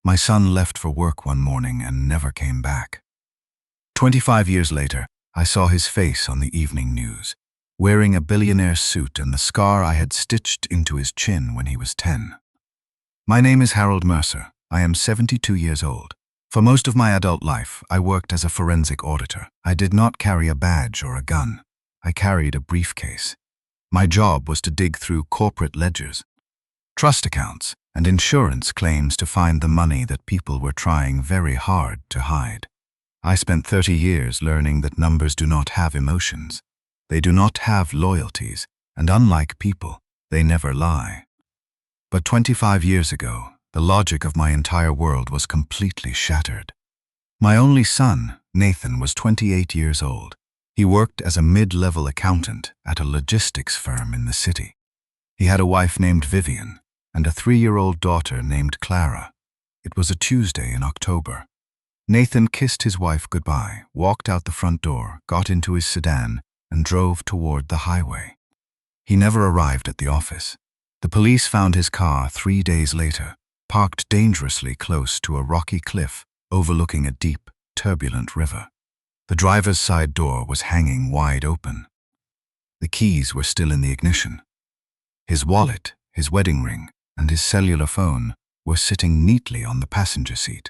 My son left for work one morning and never came back. 25 years later, I saw his face on the evening news, wearing a billionaire suit and the scar I had stitched into his chin when he was 10. My name is Harold Mercer. I am 72 years old. For most of my adult life, I worked as a forensic auditor. I did not carry a badge or a gun. I carried a briefcase. My job was to dig through corporate ledgers, trust accounts, and insurance claims to find the money that people were trying very hard to hide. I spent 30 years learning that numbers do not have emotions. They do not have loyalties, and unlike people, they never lie. But 25 years ago, the logic of my entire world was completely shattered. My only son, Nathan, was 28 years old. He worked as a mid-level accountant at a logistics firm in the city. He had a wife named Vivian and a 3-year-old daughter named Clara. It was a Tuesday in October. Nathan kissed his wife goodbye, walked out the front door, got into his sedan, and drove toward the highway. He never arrived at the office. The police found his car 3 days later, parked dangerously close to a rocky cliff overlooking a deep, turbulent river. The driver's side door was hanging wide open. The keys were still in the ignition. His wallet, his wedding ring, and his cellular phone were sitting neatly on the passenger seat.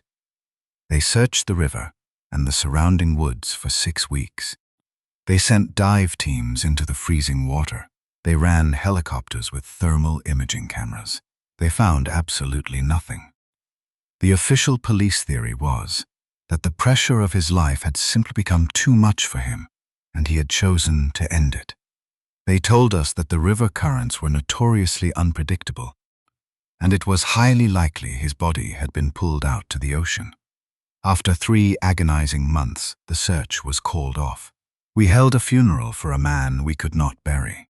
They searched the river and the surrounding woods for 6 weeks. They sent dive teams into the freezing water. They ran helicopters with thermal imaging cameras. They found absolutely nothing. The official police theory was that the pressure of his life had simply become too much for him, and he had chosen to end it. They told us that the river currents were notoriously unpredictable, and it was highly likely his body had been pulled out to the ocean. After 3 agonizing months, the search was called off. We held a funeral for a man we could not bury.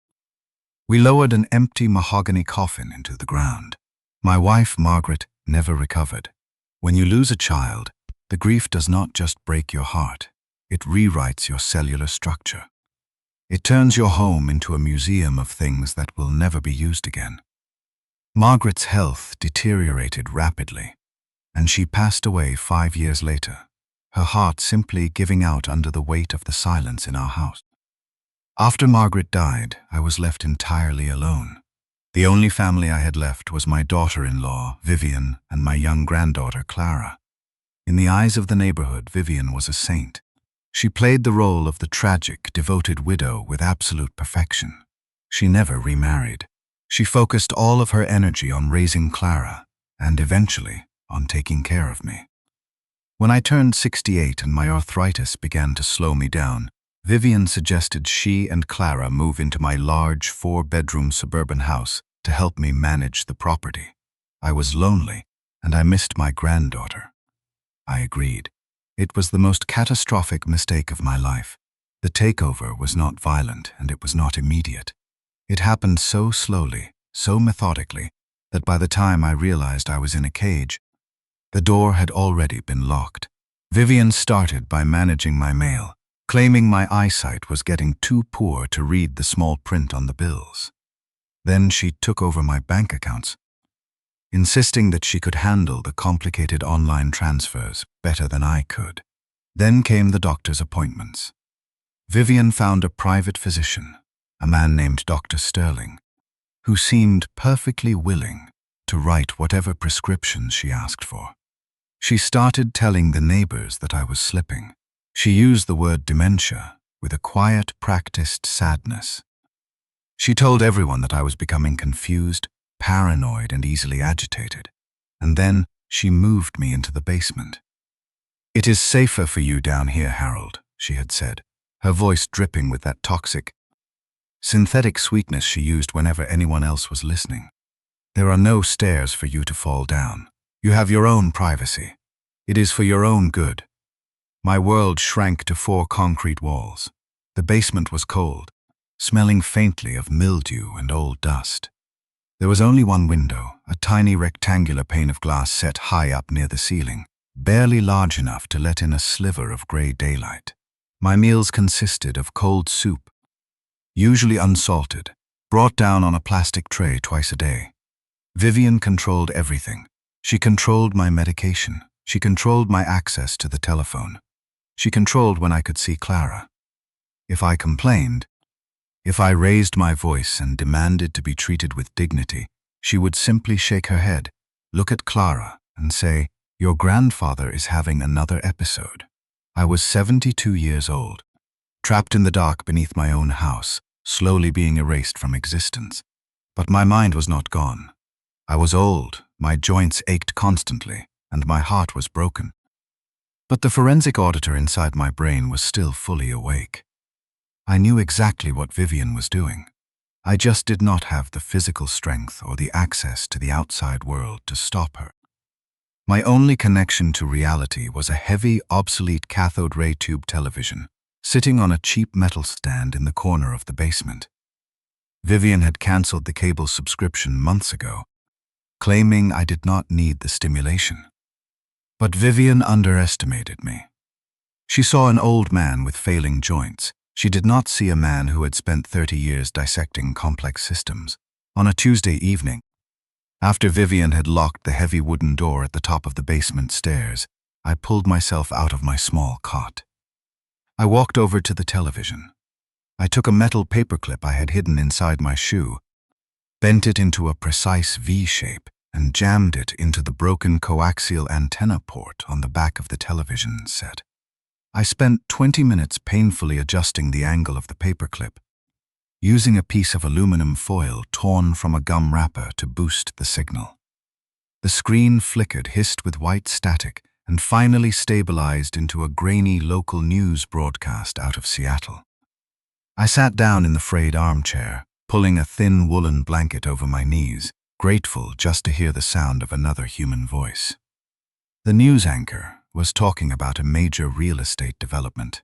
We lowered an empty mahogany coffin into the ground. My wife, Margaret, never recovered. When you lose a child, the grief does not just break your heart. It rewrites your cellular structure. It turns your home into a museum of things that will never be used again. Margaret's health deteriorated rapidly, and she passed away 5 years later, her heart simply giving out under the weight of the silence in our house. After Margaret died, I was left entirely alone. The only family I had left was my daughter-in-law, Vivian, and my young granddaughter, Clara. In the eyes of the neighborhood, Vivian was a saint. She played the role of the tragic, devoted widow with absolute perfection. She never remarried. She focused all of her energy on raising Clara, and eventually on taking care of me. When I turned 68 and my arthritis began to slow me down, Vivian suggested she and Clara move into my large 4-bedroom suburban house to help me manage the property. I was lonely, and I missed my granddaughter. I agreed. It was the most catastrophic mistake of my life. The takeover was not violent, and it was not immediate. It happened so slowly, so methodically, that by the time I realized I was in a cage, the door had already been locked. Vivian started by managing my mail, claiming my eyesight was getting too poor to read the small print on the bills. Then she took over my bank accounts, insisting that she could handle the complicated online transfers better than I could. Then came the doctor's appointments. Vivian found a private physician, a man named Dr. Sterling, who seemed perfectly willing to write whatever prescriptions she asked for. She started telling the neighbors that I was slipping. She used the word dementia with a quiet, practiced sadness. She told everyone that I was becoming confused, paranoid, and easily agitated. And then she moved me into the basement. "It is safer for you down here, Harold," she had said, her voice dripping with that toxic, synthetic sweetness she used whenever anyone else was listening. "There are no stairs for you to fall down. You have your own privacy. It is for your own good." My world shrank to 4 concrete walls. The basement was cold, smelling faintly of mildew and old dust. There was only one window, a tiny rectangular pane of glass set high up near the ceiling, barely large enough to let in a sliver of gray daylight. My meals consisted of cold soup, usually unsalted, brought down on a plastic tray twice a day. Vivian controlled everything. She controlled my medication. She controlled my access to the telephone. She controlled when I could see Clara. If I complained, if I raised my voice and demanded to be treated with dignity, she would simply shake her head, look at Clara, and say, "Your grandfather is having another episode." I was 72 years old, trapped in the dark beneath my own house, slowly being erased from existence. But my mind was not gone. I was old, my joints ached constantly, and my heart was broken. But the forensic auditor inside my brain was still fully awake. I knew exactly what Vivian was doing. I just did not have the physical strength or the access to the outside world to stop her. My only connection to reality was a heavy, obsolete cathode ray tube television, sitting on a cheap metal stand in the corner of the basement. Vivian had cancelled the cable subscription months ago, claiming I did not need the stimulation. But Vivian underestimated me. She saw an old man with failing joints. She did not see a man who had spent 30 years dissecting complex systems. On a Tuesday evening, after Vivian had locked the heavy wooden door at the top of the basement stairs, I pulled myself out of my small cot. I walked over to the television. I took a metal paperclip I had hidden inside my shoe, bent it into a precise V shape, and jammed it into the broken coaxial antenna port on the back of the television set. I spent 20 minutes painfully adjusting the angle of the paperclip, using a piece of aluminum foil torn from a gum wrapper to boost the signal. The screen flickered, hissed with white static, and finally stabilized into a grainy local news broadcast out of Seattle. I sat down in the frayed armchair, pulling a thin woolen blanket over my knees, grateful just to hear the sound of another human voice. The news anchor was talking about a major real estate development.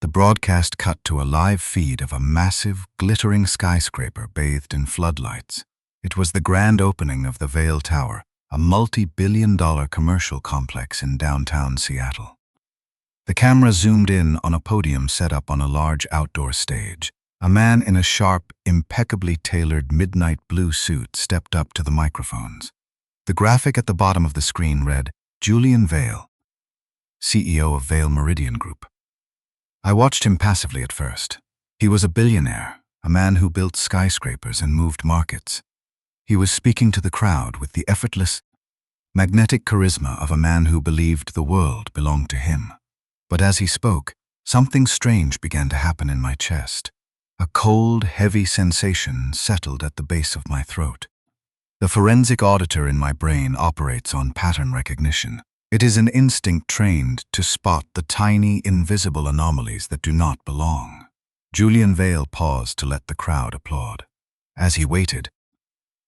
The broadcast cut to a live feed of a massive, glittering skyscraper bathed in floodlights. It was the grand opening of the Vale Tower, a multi-billion-dollar commercial complex in downtown Seattle. The camera zoomed in on a podium set up on a large outdoor stage. A man in a sharp, impeccably tailored midnight blue suit stepped up to the microphones. The graphic at the bottom of the screen read, "Julian Vale, CEO of Vale Meridian Group." I watched him passively at first. He was a billionaire, a man who built skyscrapers and moved markets. He was speaking to the crowd with the effortless, magnetic charisma of a man who believed the world belonged to him. But as he spoke, something strange began to happen in my chest. A cold, heavy sensation settled at the base of my throat. The forensic auditor in my brain operates on pattern recognition. It is an instinct trained to spot the tiny, invisible anomalies that do not belong. Julian Vale paused to let the crowd applaud. As he waited,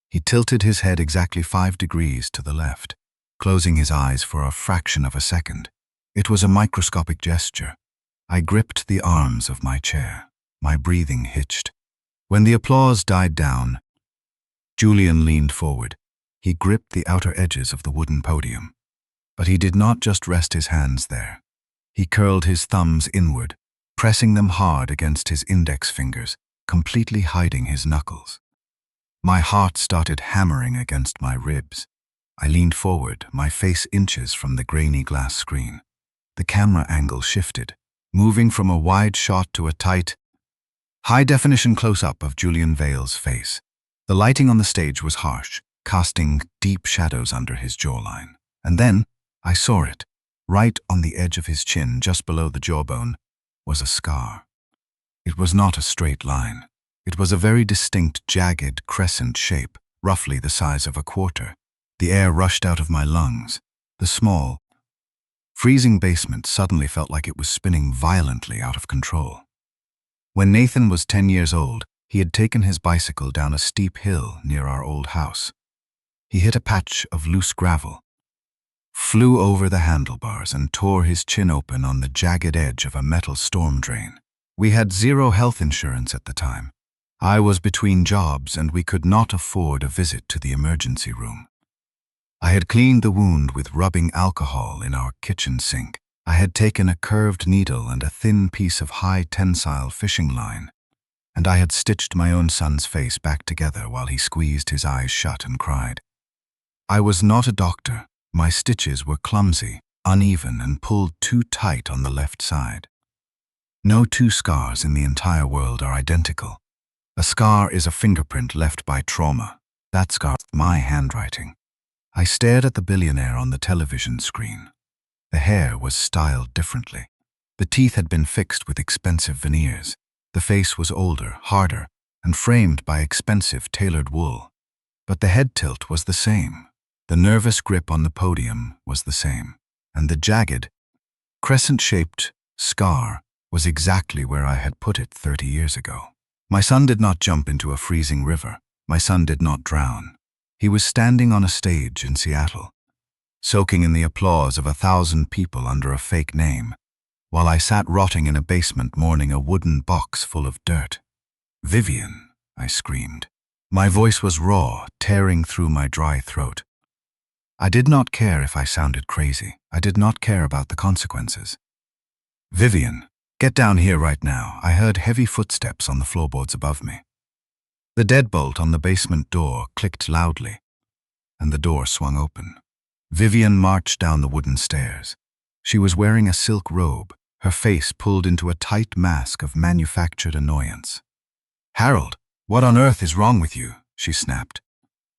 he tilted his head exactly 5 degrees to the left, closing his eyes for a fraction of a second. It was a microscopic gesture. I gripped the arms of my chair. My breathing hitched. When the applause died down, Julian leaned forward. He gripped the outer edges of the wooden podium. But he did not just rest his hands there. He curled his thumbs inward, pressing them hard against his index fingers, completely hiding his knuckles. My heart started hammering against my ribs. I leaned forward, my face inches from the grainy glass screen. The camera angle shifted, moving from a wide shot to a tight, high-definition close-up of Julian Vale's face. The lighting on the stage was harsh, casting deep shadows under his jawline. And then, I saw it. Right on the edge of his chin, just below the jawbone, was a scar. It was not a straight line. It was a very distinct, jagged crescent shape, roughly the size of a quarter. The air rushed out of my lungs. The small, freezing basement suddenly felt like it was spinning violently out of control. When Nathan was 10 years old, he had taken his bicycle down a steep hill near our old house. He hit a patch of loose gravel, flew over the handlebars, and tore his chin open on the jagged edge of a metal storm drain. We had zero health insurance at the time. I was between jobs, and we could not afford a visit to the emergency room. I had cleaned the wound with rubbing alcohol in our kitchen sink. I had taken a curved needle and a thin piece of high-tensile fishing line, and I had stitched my own son's face back together while he squeezed his eyes shut and cried. I was not a doctor. My stitches were clumsy, uneven, and pulled too tight on the left side. No two scars in the entire world are identical. A scar is a fingerprint left by trauma. That scar is my handwriting. I stared at the billionaire on the television screen. The hair was styled differently. The teeth had been fixed with expensive veneers. The face was older, harder, and framed by expensive tailored wool. But the head tilt was the same. The nervous grip on the podium was the same. And the jagged, crescent-shaped scar was exactly where I had put it 30 years ago. My son did not jump into a freezing river. My son did not drown. He was standing on a stage in Seattle, soaking in the applause of 1,000 people under a fake name, while I sat rotting in a basement mourning a wooden box full of dirt. "Vivian," I screamed. My voice was raw, tearing through my dry throat. I did not care if I sounded crazy. I did not care about the consequences. "Vivian, get down here right now." I heard heavy footsteps on the floorboards above me. The deadbolt on the basement door clicked loudly, and the door swung open. Vivian marched down the wooden stairs. She was wearing a silk robe, her face pulled into a tight mask of manufactured annoyance. "Harold, what on earth is wrong with you?" she snapped,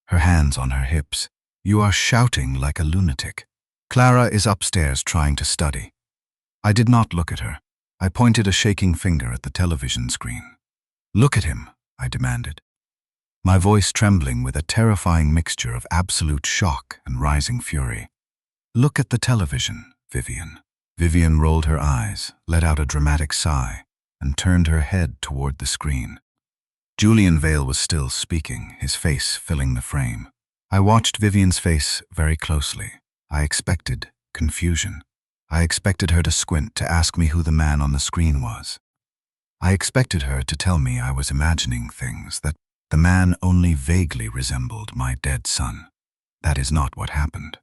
her hands on her hips. "You are shouting like a lunatic. Clara is upstairs trying to study." I did not look at her. I pointed a shaking finger at the television screen. "Look at him," I demanded, my voice trembling with a terrifying mixture of absolute shock and rising fury. "Look at the television, Vivian." Vivian rolled her eyes, let out a dramatic sigh, and turned her head toward the screen. Julian Vale was still speaking, his face filling the frame. I watched Vivian's face very closely. I expected confusion. I expected her to squint to ask me who the man on the screen was. I expected her to tell me I was imagining things, that the man only vaguely resembled my dead son. That is not what happened.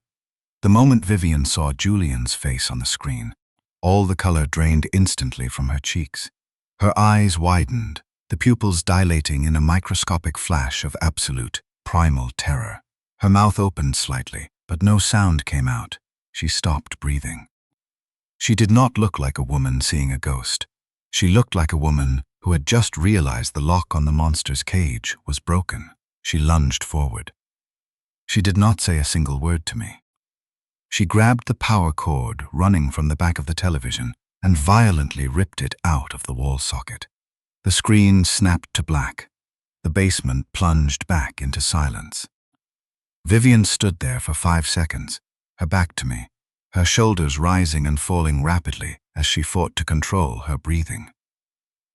The moment Vivian saw Julian's face on the screen, all the color drained instantly from her cheeks. Her eyes widened, the pupils dilating in a microscopic flash of absolute, primal terror. Her mouth opened slightly, but no sound came out. She stopped breathing. She did not look like a woman seeing a ghost. She looked like a woman who had just realized the lock on the monster's cage was broken. She lunged forward. She did not say a single word to me. She grabbed the power cord running from the back of the television and violently ripped it out of the wall socket. The screen snapped to black. The basement plunged back into silence. Vivian stood there for 5 seconds, her back to me, her shoulders rising and falling rapidly as she fought to control her breathing.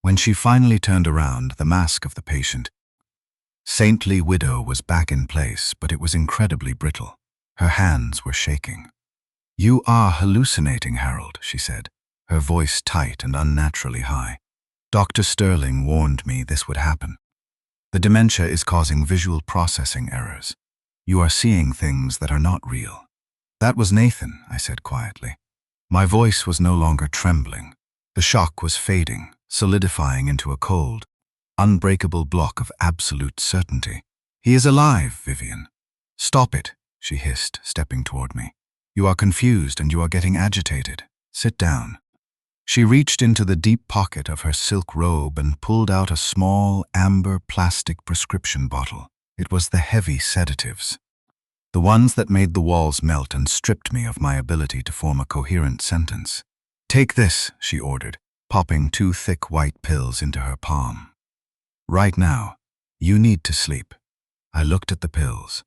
When she finally turned around, the mask of the patient, saintly widow, was back in place, but it was incredibly brittle. Her hands were shaking. "You are hallucinating, Harold," she said, her voice tight and unnaturally high. "Dr. Sterling warned me this would happen. The dementia is causing visual processing errors. You are seeing things that are not real." "That was Nathan," I said quietly. My voice was no longer trembling. The shock was fading, solidifying into a cold, unbreakable block of absolute certainty. "He is alive, Vivian." "Stop it," she hissed, stepping toward me. "You are confused and you are getting agitated. Sit down." She reached into the deep pocket of her silk robe and pulled out a small, amber plastic prescription bottle. It was the heavy sedatives, the ones that made the walls melt and stripped me of my ability to form a coherent sentence. "Take this," she ordered, popping 2 thick white pills into her palm. "Right now, you need to sleep." I looked at the pills.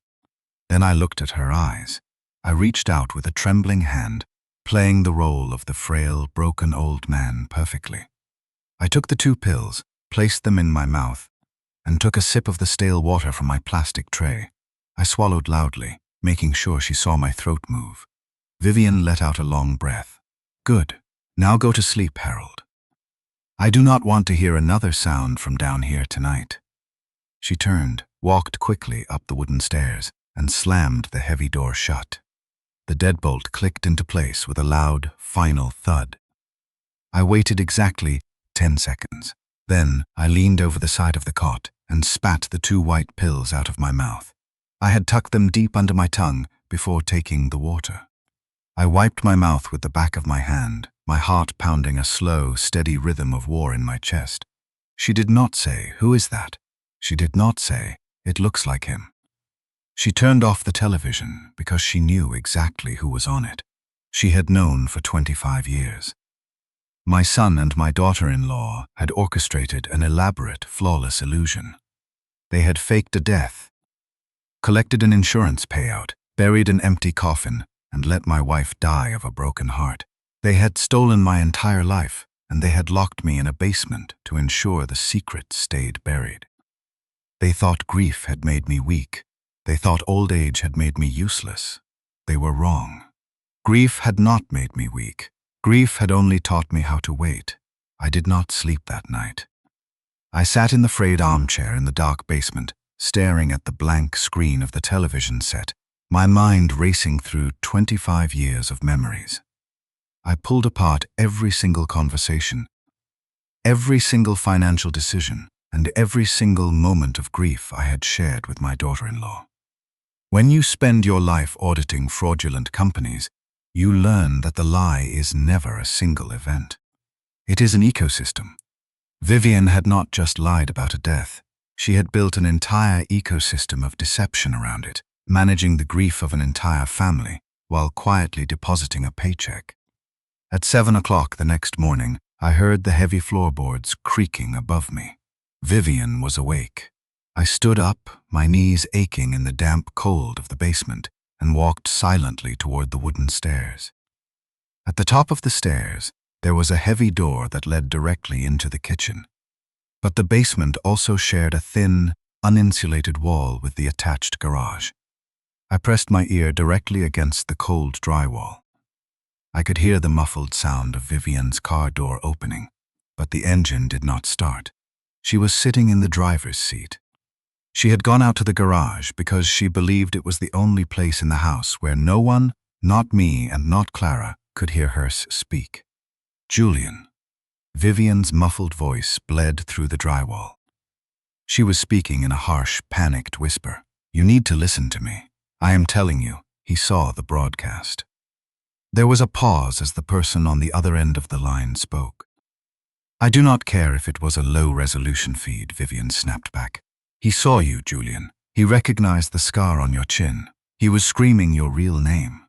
Then I looked at her eyes. I reached out with a trembling hand, playing the role of the frail, broken old man perfectly. I took the 2 pills, placed them in my mouth, and took a sip of the stale water from my plastic tray. I swallowed loudly, making sure she saw my throat move. Vivian let out a long breath. "Good. Now go to sleep, Harold. I do not want to hear another sound from down here tonight." She turned, walked quickly up the wooden stairs, and slammed the heavy door shut. The deadbolt clicked into place with a loud, final thud. I waited exactly 10 seconds. Then I leaned over the side of the cot and spat the 2 white pills out of my mouth. I had tucked them deep under my tongue before taking the water. I wiped my mouth with the back of my hand, my heart pounding a slow, steady rhythm of war in my chest. She did not say, "Who is that?" She did not say, "It looks like him." She turned off the television because she knew exactly who was on it. She had known for 25 years. My son and my daughter-in-law had orchestrated an elaborate, flawless illusion. They had faked a death, collected an insurance payout, buried an empty coffin, and let my wife die of a broken heart. They had stolen my entire life, and they had locked me in a basement to ensure the secret stayed buried. They thought grief had made me weak. They thought old age had made me useless. They were wrong. Grief had not made me weak. Grief had only taught me how to wait. I did not sleep that night. I sat in the frayed armchair in the dark basement, staring at the blank screen of the television set, my mind racing through 25 years of memories. I pulled apart every single conversation, every single financial decision, and every single moment of grief I had shared with my daughter-in-law. When you spend your life auditing fraudulent companies, you learn that the lie is never a single event. It is an ecosystem. Vivian had not just lied about a death. She had built an entire ecosystem of deception around it, managing the grief of an entire family while quietly depositing a paycheck. At 7 o'clock the next morning, I heard the heavy floorboards creaking above me. Vivian was awake. I stood up, my knees aching in the damp cold of the basement, and walked silently toward the wooden stairs. At the top of the stairs, there was a heavy door that led directly into the kitchen. But the basement also shared a thin, uninsulated wall with the attached garage. I pressed my ear directly against the cold drywall. I could hear the muffled sound of Vivian's car door opening, but the engine did not start. She was sitting in the driver's seat. She had gone out to the garage because she believed it was the only place in the house where no one, not me and not Clara, could hear her speak. "Julian." Vivian's muffled voice bled through the drywall. She was speaking in a harsh, panicked whisper. "You need to listen to me. I am telling you." He saw the broadcast. There was a pause as the person on the other end of the line spoke. "I do not care if it was a low-resolution feed," Vivian snapped back. "He saw you, Julian. He recognized the scar on your chin. He was screaming your real name."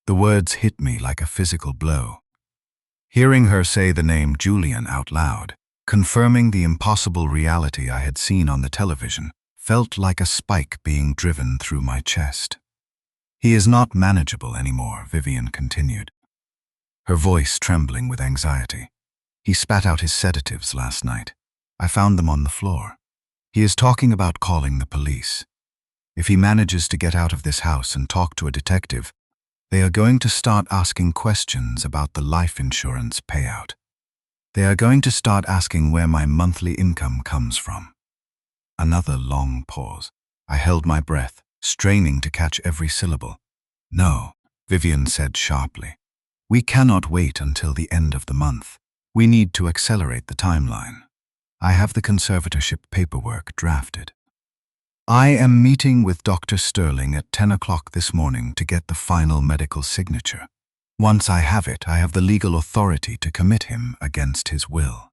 The words hit me like a physical blow. Hearing her say the name Julian out loud, confirming the impossible reality I had seen on the television, felt like a spike being driven through my chest. "He is not manageable anymore," Vivian continued, her voice trembling with anxiety. "He spat out his sedatives last night. I found them on the floor. He is talking about calling the police. If he manages to get out of this house and talk to a detective, they are going to start asking questions about the life insurance payout. They are going to start asking where my monthly income comes from." Another long pause. I held my breath, straining to catch every syllable. "No," Vivian said sharply. "We cannot wait until the end of the month. We need to accelerate the timeline. I have the conservatorship paperwork drafted. I am meeting with Dr. Sterling at 10 o'clock this morning to get the final medical signature. Once I have it, I have the legal authority to commit him against his will."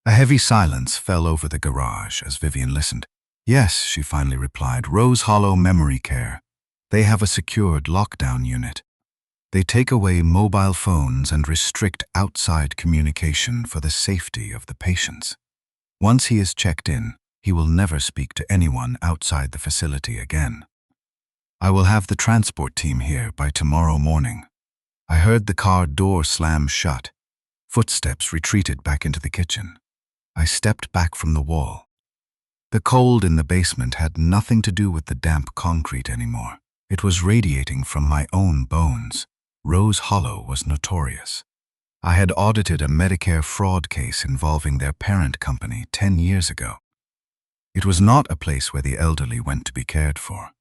A heavy silence fell over the garage as Vivian listened. "Yes," she finally replied, "Rose Hollow Memory Care. They have a secured lockdown unit. They take away mobile phones and restrict outside communication for the safety of the patients. Once he is checked in, he will never speak to anyone outside the facility again. I will have the transport team here by tomorrow morning." I heard the car door slam shut. Footsteps retreated back into the kitchen. I stepped back from the wall. The cold in the basement had nothing to do with the damp concrete anymore. It was radiating from my own bones. Rose Hollow was notorious. I had audited a Medicare fraud case involving their parent company 10 years ago. It was not a place where the elderly went to be cared for.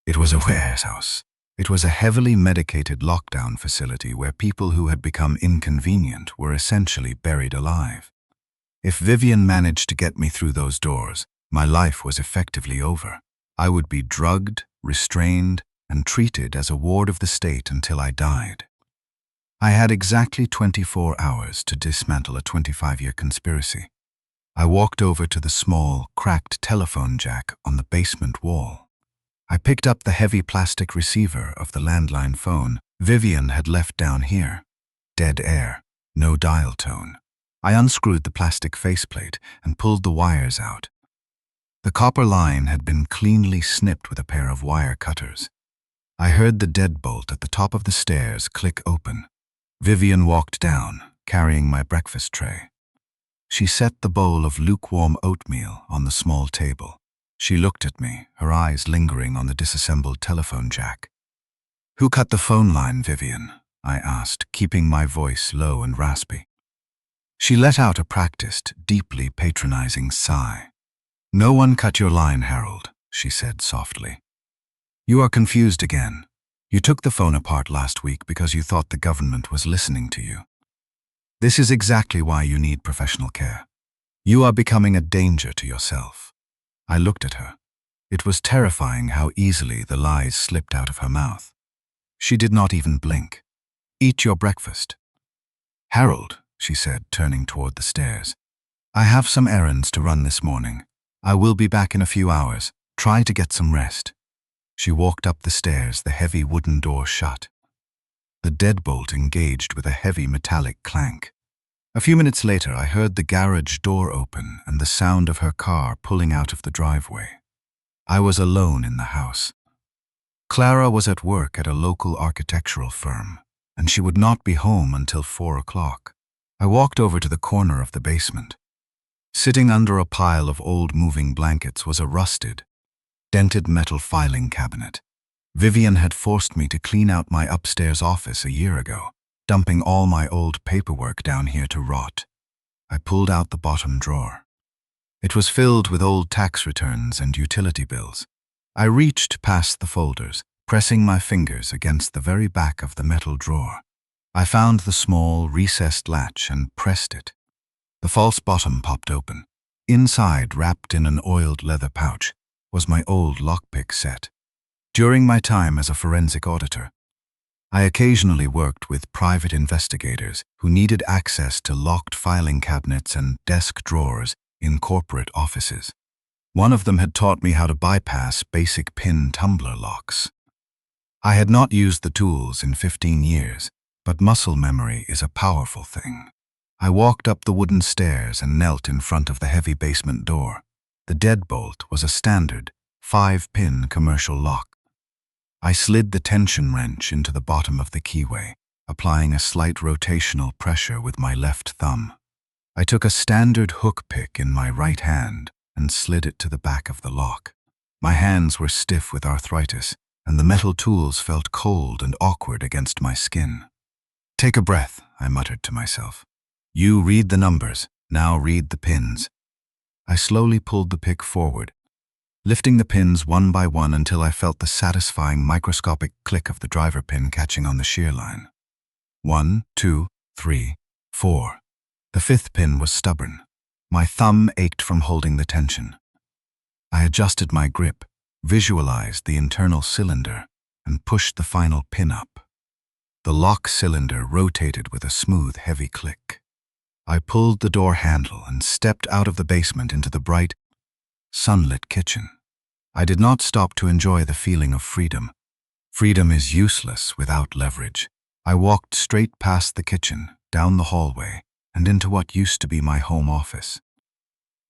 It was a warehouse. It was a heavily medicated lockdown facility where people who had become inconvenient were essentially buried alive. If Vivian managed to get me through those doors, my life was effectively over. I would be drugged, restrained, and treated as a ward of the state until I died. I had exactly 24 hours to dismantle a 25-year conspiracy. I walked over to the small, cracked telephone jack on the basement wall. I picked up the heavy plastic receiver of the landline phone Vivian had left down here. Dead air, no dial tone. I unscrewed the plastic faceplate and pulled the wires out. The copper line had been cleanly snipped with a pair of wire cutters. I heard the deadbolt at the top of the stairs click open. Vivian walked down, carrying my breakfast tray. She set the bowl of lukewarm oatmeal on the small table. She looked at me, her eyes lingering on the disassembled telephone jack. "Who cut the phone line, Vivian?" I asked, keeping my voice low and raspy. She let out a practiced, deeply patronizing sigh. "No one cut your line, Harold," she said softly. "You are confused again. You took the phone apart last week because you thought the government was listening to you. This is exactly why you need professional care. You are becoming a danger to yourself." I looked at her. It was terrifying how easily the lies slipped out of her mouth. She did not even blink. "Eat your breakfast." "Harold," she said, turning toward the stairs, "I have some errands to run this morning. I will be back in a few hours. Try to get some rest." She walked up the stairs, the heavy wooden door shut. The deadbolt engaged with a heavy metallic clank. A few minutes later, I heard the garage door open and the sound of her car pulling out of the driveway. I was alone in the house. Clara was at work at a local architectural firm, and she would not be home until 4 o'clock. I walked over to the corner of the basement. Sitting under a pile of old moving blankets was a rusted, dented metal filing cabinet. Vivian had forced me to clean out my upstairs office a year ago, dumping all my old paperwork down here to rot. I pulled out the bottom drawer. It was filled with old tax returns and utility bills. I reached past the folders, pressing my fingers against the very back of the metal drawer. I found the small, recessed latch and pressed it. The false bottom popped open. Inside, wrapped in an oiled leather pouch, was my old lockpick set. During my time as a forensic auditor, I occasionally worked with private investigators who needed access to locked filing cabinets and desk drawers in corporate offices. One of them had taught me how to bypass basic pin tumbler locks. I had not used the tools in 15 years, but muscle memory is a powerful thing. I walked up the wooden stairs and knelt in front of the heavy basement door. The deadbolt was a standard 5-pin commercial lock. I slid the tension wrench into the bottom of the keyway, applying a slight rotational pressure with my left thumb. I took a standard hook pick in my right hand and slid it to the back of the lock. My hands were stiff with arthritis, and the metal tools felt cold and awkward against my skin. "Take a breath," I muttered to myself. "You read the numbers, now read the pins." I slowly pulled the pick forward, lifting the pins one by one until I felt the satisfying microscopic click of the driver pin catching on the shear line. 1, 2, 3, 4. The 5th pin was stubborn. My thumb ached from holding the tension. I adjusted my grip, visualized the internal cylinder, and pushed the final pin up. The lock cylinder rotated with a smooth, heavy click. I pulled the door handle and stepped out of the basement into the bright, sunlit kitchen. I did not stop to enjoy the feeling of freedom. Freedom is useless without leverage. I walked straight past the kitchen, down the hallway, and into what used to be my home office.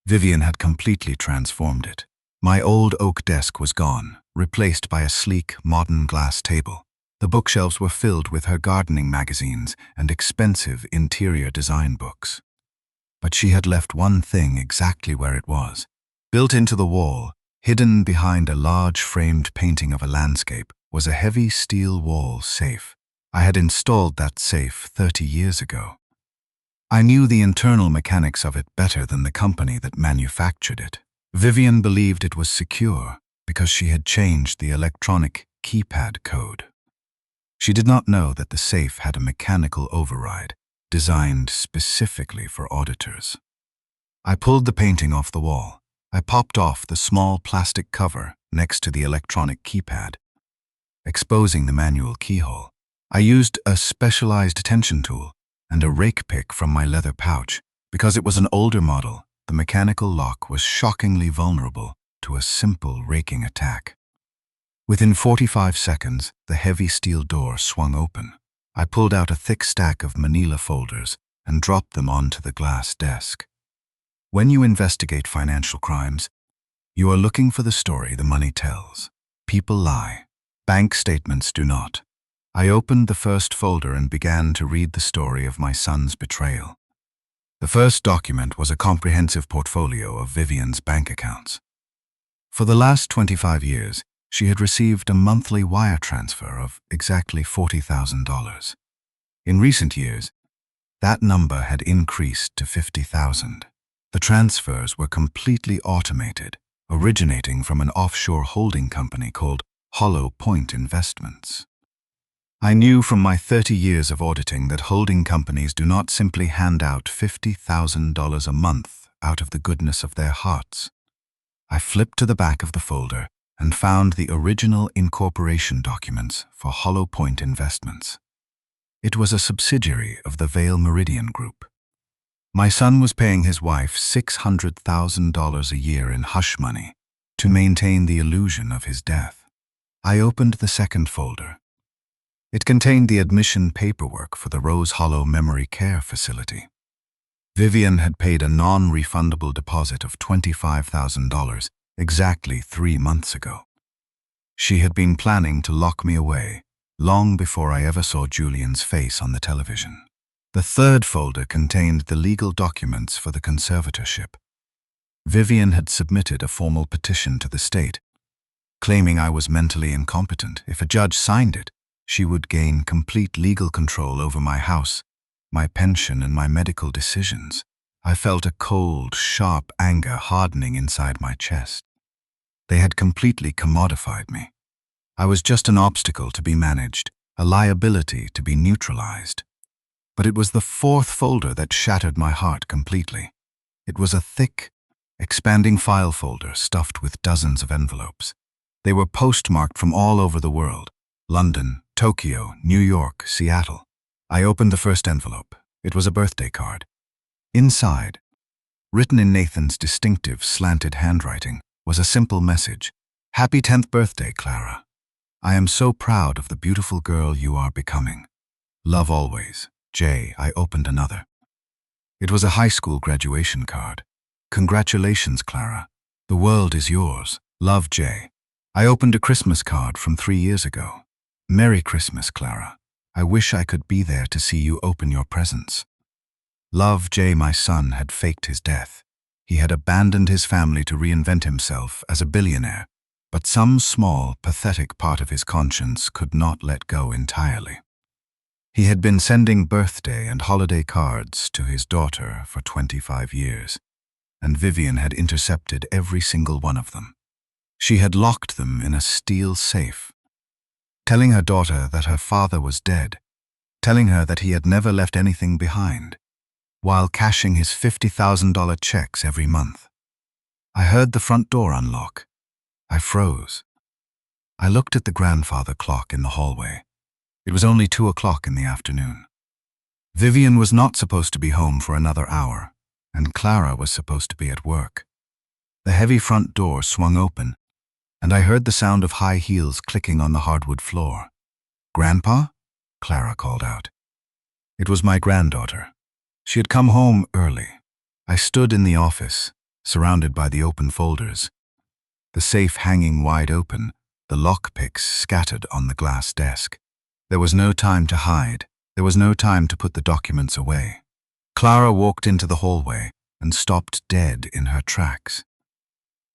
Vivian had completely transformed it. My old oak desk was gone, replaced by a sleek, modern glass table. The bookshelves were filled with her gardening magazines and expensive interior design books. But she had left one thing exactly where it was. Built into the wall, hidden behind a large framed painting of a landscape, was a heavy steel wall safe. I had installed that safe 30 years ago. I knew the internal mechanics of it better than the company that manufactured it. Vivian believed it was secure because she had changed the electronic keypad code. She did not know that the safe had a mechanical override designed specifically for auditors. I pulled the painting off the wall. I popped off the small plastic cover next to the electronic keypad, exposing the manual keyhole. I used a specialized attention tool and a rake pick from my leather pouch. Because it was an older model, the mechanical lock was shockingly vulnerable to a simple raking attack. Within 45 seconds, the heavy steel door swung open. I pulled out a thick stack of manila folders and dropped them onto the glass desk. When you investigate financial crimes, you are looking for the story the money tells. People lie. Bank statements do not. I opened the first folder and began to read the story of my son's betrayal. The first document was a comprehensive portfolio of Vivian's bank accounts. For the last 25 years, she had received a monthly wire transfer of exactly $40,000. In recent years, that number had increased to $50,000. The transfers were completely automated, originating from an offshore holding company called Hollow Point Investments. I knew from my 30 years of auditing that holding companies do not simply hand out $50,000 a month out of the goodness of their hearts. I flipped to the back of the folder and found the original incorporation documents for Hollow Point Investments. It was a subsidiary of the Vale Meridian Group. My son was paying his wife $600,000 a year in hush money to maintain the illusion of his death. I opened the second folder. It contained the admission paperwork for the Rose Hollow Memory Care Facility. Vivian had paid a non-refundable deposit of $25,000 exactly 3 months ago. She had been planning to lock me away long before I ever saw Julian's face on the television. The third folder contained the legal documents for the conservatorship. Vivian had submitted a formal petition to the state, claiming I was mentally incompetent. If a judge signed it, she would gain complete legal control over my house, my pension, and my medical decisions. I felt a cold, sharp anger hardening inside my chest. They had completely commodified me. I was just an obstacle to be managed, a liability to be neutralized. But it was the fourth folder that shattered my heart completely. It was a thick, expanding file folder stuffed with dozens of envelopes. They were postmarked from all over the world: London, Tokyo, New York, Seattle. I opened the first envelope. It was a birthday card. Inside, written in Nathan's distinctive, slanted handwriting, was a simple message: "Happy 10th birthday, Clara. I am so proud of the beautiful girl you are becoming. Love always, Jay." I opened another. It was a high school graduation card. "Congratulations, Clara. The world is yours. Love, Jay." I opened a Christmas card from 3 years ago. "Merry Christmas, Clara. I wish I could be there to see you open your presents. Love, Jay." My son had faked his death. He had abandoned his family to reinvent himself as a billionaire, but some small, pathetic part of his conscience could not let go entirely. He had been sending birthday and holiday cards to his daughter for 25 years, and Vivian had intercepted every single one of them. She had locked them in a steel safe, telling her daughter that her father was dead, telling her that he had never left anything behind, while cashing his $50,000 checks every month. I heard the front door unlock. I froze. I looked at the grandfather clock in the hallway. It was only 2 o'clock in the afternoon. Vivian was not supposed to be home for another hour, and Clara was supposed to be at work. The heavy front door swung open, and I heard the sound of high heels clicking on the hardwood floor. "Grandpa?" Clara called out. It was my granddaughter. She had come home early. I stood in the office, surrounded by the open folders, the safe hanging wide open, the lockpicks scattered on the glass desk. There was no time to hide. There was no time to put the documents away. Clara walked into the hallway and stopped dead in her tracks.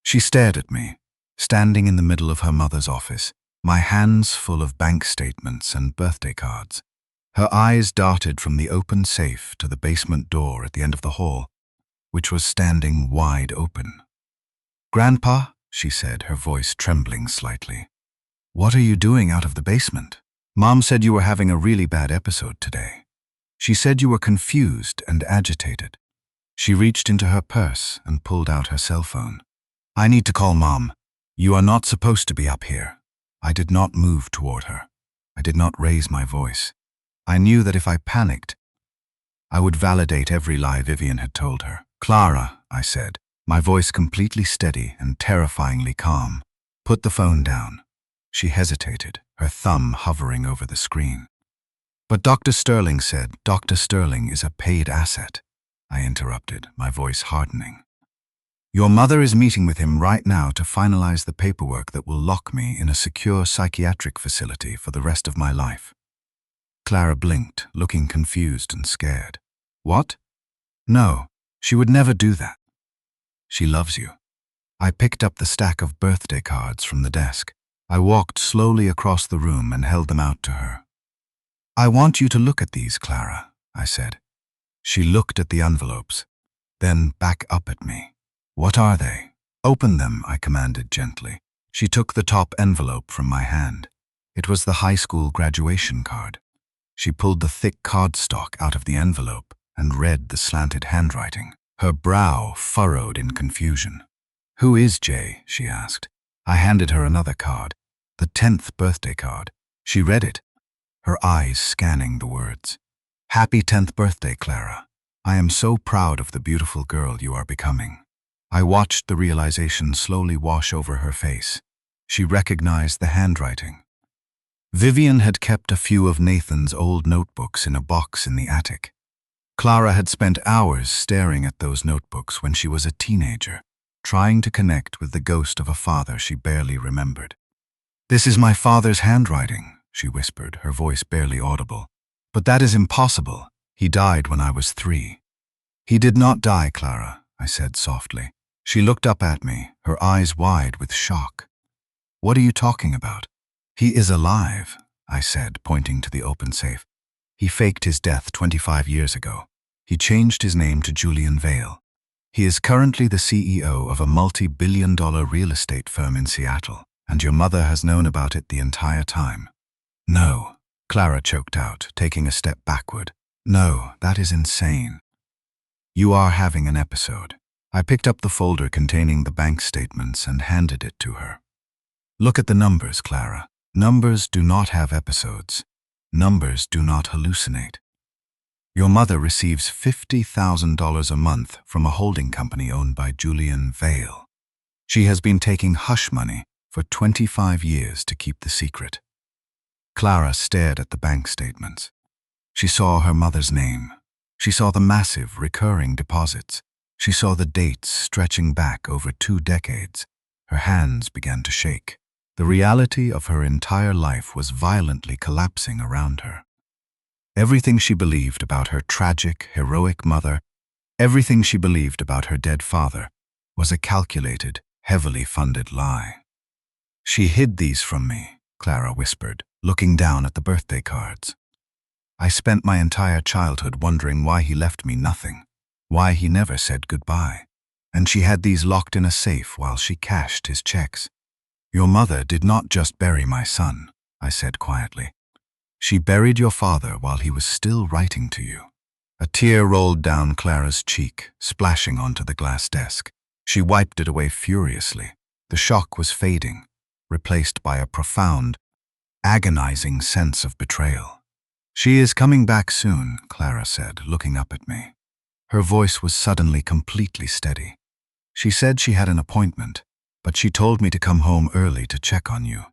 She stared at me, standing in the middle of her mother's office, my hands full of bank statements and birthday cards. Her eyes darted from the open safe to the basement door at the end of the hall, which was standing wide open. "Grandpa," she said, her voice trembling slightly, "what are you doing out of the basement? Mom said you were having a really bad episode today. She said you were confused and agitated." She reached into her purse and pulled out her cell phone. "I need to call Mom." "You are not supposed to be up here." I did not move toward her. I did not raise my voice. I knew that if I panicked, I would validate every lie Vivian had told her. "Clara," I said, my voice completely steady and terrifyingly calm. "Put the phone down." She hesitated, her thumb hovering over the screen. "But Dr. Sterling said." "Dr. Sterling is a paid asset," I interrupted, my voice hardening. "Your mother is meeting with him right now to finalize the paperwork that will lock me in a secure psychiatric facility for the rest of my life." Clara blinked, looking confused and scared. "What?" "No, she would never do that. She loves you." I picked up the stack of birthday cards from the desk. I walked slowly across the room and held them out to her. "I want you to look at these, Clara," I said. She looked at the envelopes, then back up at me. "What are they?" "Open them," I commanded gently. She took the top envelope from my hand. It was the high school graduation card. She pulled the thick cardstock out of the envelope and read the slanted handwriting. Her brow furrowed in confusion. "Who is Jay?" she asked. I handed her another card, the 10th birthday card. She read it, her eyes scanning the words. "Happy 10th birthday, Clara. I am so proud of the beautiful girl you are becoming." I watched the realization slowly wash over her face. She recognized the handwriting. Vivian had kept a few of Nathan's old notebooks in a box in the attic. Clara had spent hours staring at those notebooks when she was a teenager, trying to connect with the ghost of a father she barely remembered. "This is my father's handwriting," she whispered, her voice barely audible. "But that is impossible. He died when I was 3. "He did not die, Clara," I said softly. She looked up at me, her eyes wide with shock. "What are you talking about?" "He is alive," I said, pointing to the open safe. "He faked his death 25 years ago. He changed his name to Julian Vale. He is currently the CEO of a multi-billion-dollar real estate firm in Seattle, and your mother has known about it the entire time." "No," Clara choked out, taking a step backward. "No, that is insane. You are having an episode." I picked up the folder containing the bank statements and handed it to her. "Look at the numbers, Clara. Numbers do not have episodes. Numbers do not hallucinate. Your mother receives $50,000 a month from a holding company owned by Julian Vale. She has been taking hush money for 25 years to keep the secret." Clara stared at the bank statements. She saw her mother's name. She saw the massive recurring deposits. She saw the dates stretching back over 2 decades. Her hands began to shake. The reality of her entire life was violently collapsing around her. Everything she believed about her tragic, heroic mother, everything she believed about her dead father, was a calculated, heavily funded lie. "She hid these from me," Clara whispered, looking down at the birthday cards. "I spent my entire childhood wondering why he left me nothing, why he never said goodbye. And she had these locked in a safe while she cashed his checks." "Your mother did not just bury my son," I said quietly. "She buried your father while he was still writing to you." A tear rolled down Clara's cheek, splashing onto the glass desk. She wiped it away furiously. The shock was fading, replaced by a profound, agonizing sense of betrayal. "She is coming back soon," Clara said, looking up at me. Her voice was suddenly completely steady. "She said she had an appointment, but she told me to come home early to check on you.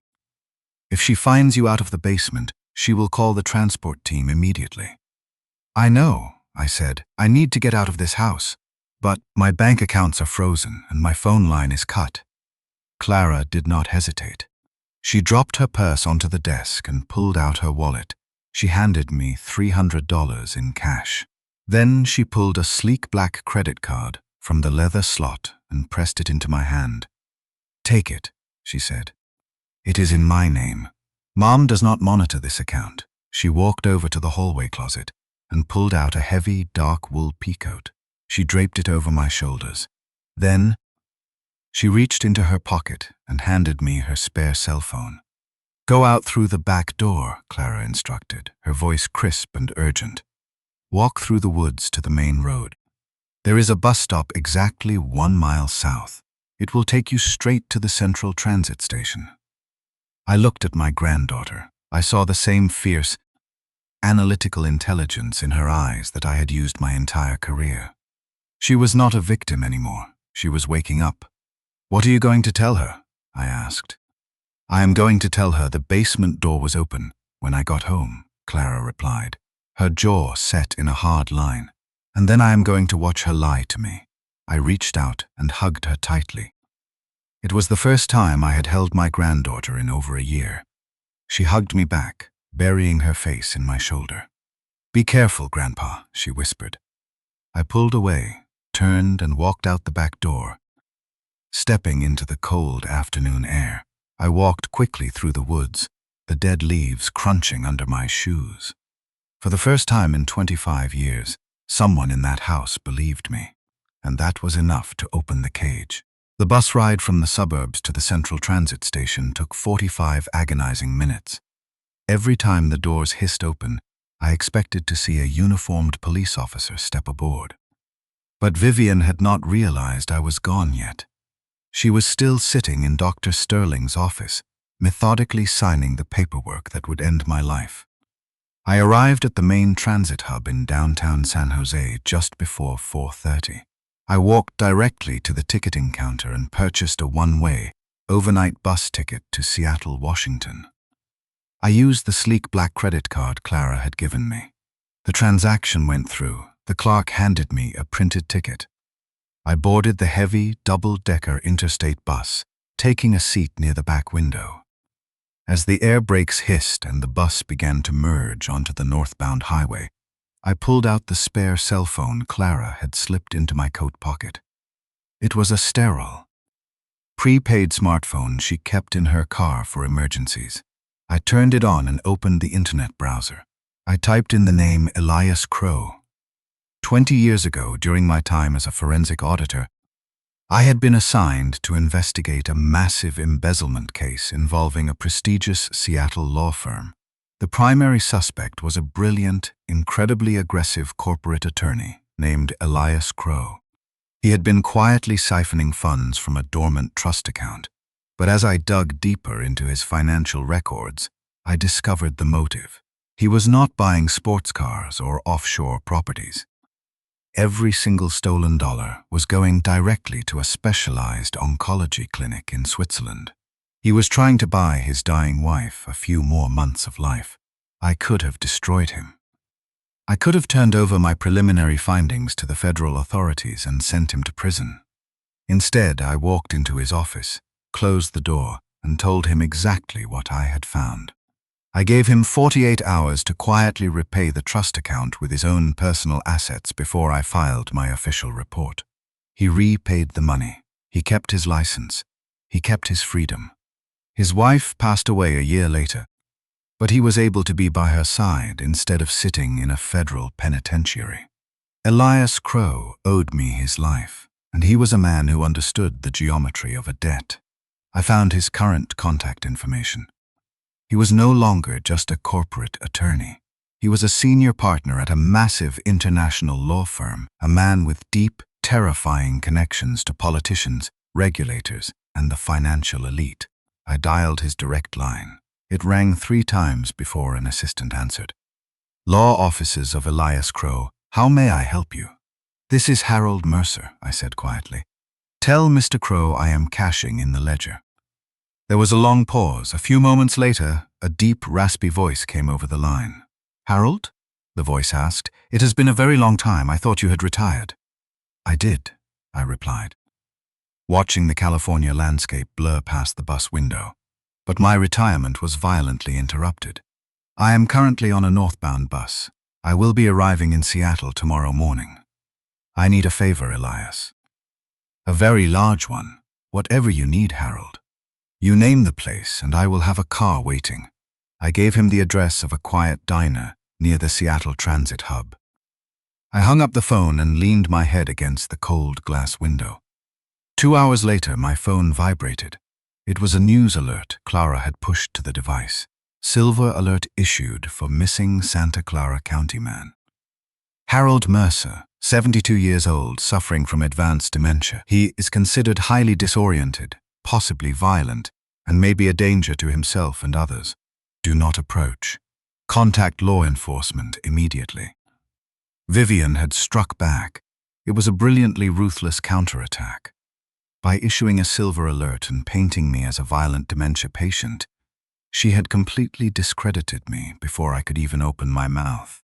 If she finds you out of the basement, she will call the transport team immediately." "I know," I said. "I need to get out of this house, but my bank accounts are frozen and my phone line is cut." Clara did not hesitate. She dropped her purse onto the desk and pulled out her wallet. She handed me $300 in cash. Then she pulled a sleek black credit card from the leather slot and pressed it into my hand. "Take it," she said. "It is in my name. Mom does not monitor this account." She walked over to the hallway closet and pulled out a heavy, dark wool peacoat. She draped it over my shoulders. Then she reached into her pocket and handed me her spare cell phone. "Go out through the back door," Clara instructed, her voice crisp and urgent. "Walk through the woods to the main road. There is a bus stop exactly 1 mile south. It will take you straight to the Central Transit Station." I looked at my granddaughter. I saw the same fierce, analytical intelligence in her eyes that I had used my entire career. She was not a victim anymore. She was waking up. "What are you going to tell her?" I asked. "I am going to tell her the basement door was open when I got home," Clara replied, her jaw set in a hard line. "And then I am going to watch her lie to me." I reached out and hugged her tightly. It was the first time I had held my granddaughter in over a year. She hugged me back, burying her face in my shoulder. "Be careful, Grandpa," she whispered. I pulled away, turned and walked out the back door. Stepping into the cold afternoon air, I walked quickly through the woods, the dead leaves crunching under my shoes. For the first time in 25 years, someone in that house believed me, and that was enough to open the cage. The bus ride from the suburbs to the Central Transit Station took 45 agonizing minutes. Every time the doors hissed open, I expected to see a uniformed police officer step aboard. But Vivian had not realized I was gone yet. She was still sitting in Dr. Sterling's office, methodically signing the paperwork that would end my life. I arrived at the main transit hub in downtown San Jose just before 4:30. I walked directly to the ticketing counter and purchased a one-way, overnight bus ticket to Seattle, Washington. I used the sleek black credit card Clara had given me. The transaction went through. The clerk handed me a printed ticket. I boarded the heavy, double-decker interstate bus, taking a seat near the back window. As the air brakes hissed and the bus began to merge onto the northbound highway, I pulled out the spare cell phone Clara had slipped into my coat pocket. It was a sterile, prepaid smartphone she kept in her car for emergencies. I turned it on and opened the internet browser. I typed in the name Elias Crow. 20 years ago, during my time as a forensic auditor, I had been assigned to investigate a massive embezzlement case involving a prestigious Seattle law firm. The primary suspect was a brilliant, incredibly aggressive corporate attorney named Elias Crow. He had been quietly siphoning funds from a dormant trust account, but as I dug deeper into his financial records, I discovered the motive. He was not buying sports cars or offshore properties. Every single stolen dollar was going directly to a specialized oncology clinic in Switzerland. He was trying to buy his dying wife a few more months of life. I could have destroyed him. I could have turned over my preliminary findings to the federal authorities and sent him to prison. Instead, I walked into his office, closed the door, and told him exactly what I had found. I gave him 48 hours to quietly repay the trust account with his own personal assets before I filed my official report. He repaid the money. He kept his license. He kept his freedom. His wife passed away a year later, but he was able to be by her side instead of sitting in a federal penitentiary. Elias Crow owed me his life, and he was a man who understood the geometry of a debt. I found his current contact information. He was no longer just a corporate attorney. He was a senior partner at a massive international law firm, a man with deep, terrifying connections to politicians, regulators, and the financial elite. I dialed his direct line. It rang 3 times before an assistant answered. "Law offices of Elias Crow, how may I help you?" "This is Harold Mercer," I said quietly. "Tell Mr. Crow I am cashing in the ledger." There was a long pause. A few moments later, a deep, raspy voice came over the line. "Harold?" the voice asked. "It has been a very long time. I thought you had retired." "I did," I replied, watching the California landscape blur past the bus window. But my retirement was violently interrupted. "I am currently on a northbound bus. I will be arriving in Seattle tomorrow morning. I need a favor, Elias." "A very large one. Whatever you need, Harold. You name the place and I will have a car waiting." I gave him the address of a quiet diner near the Seattle Transit hub. I hung up the phone and leaned my head against the cold glass window. 2 hours later, my phone vibrated. It was a news alert Clara had pushed to the device. Silver alert issued for missing Santa Clara County man. Harold Mercer, 72 years old, suffering from advanced dementia. He is considered highly disoriented, possibly violent, and may be a danger to himself and others. Do not approach. Contact law enforcement immediately. Vivian had struck back. It was a brilliantly ruthless counterattack. By issuing a silver alert and painting me as a violent dementia patient, she had completely discredited me before I could even open my mouth.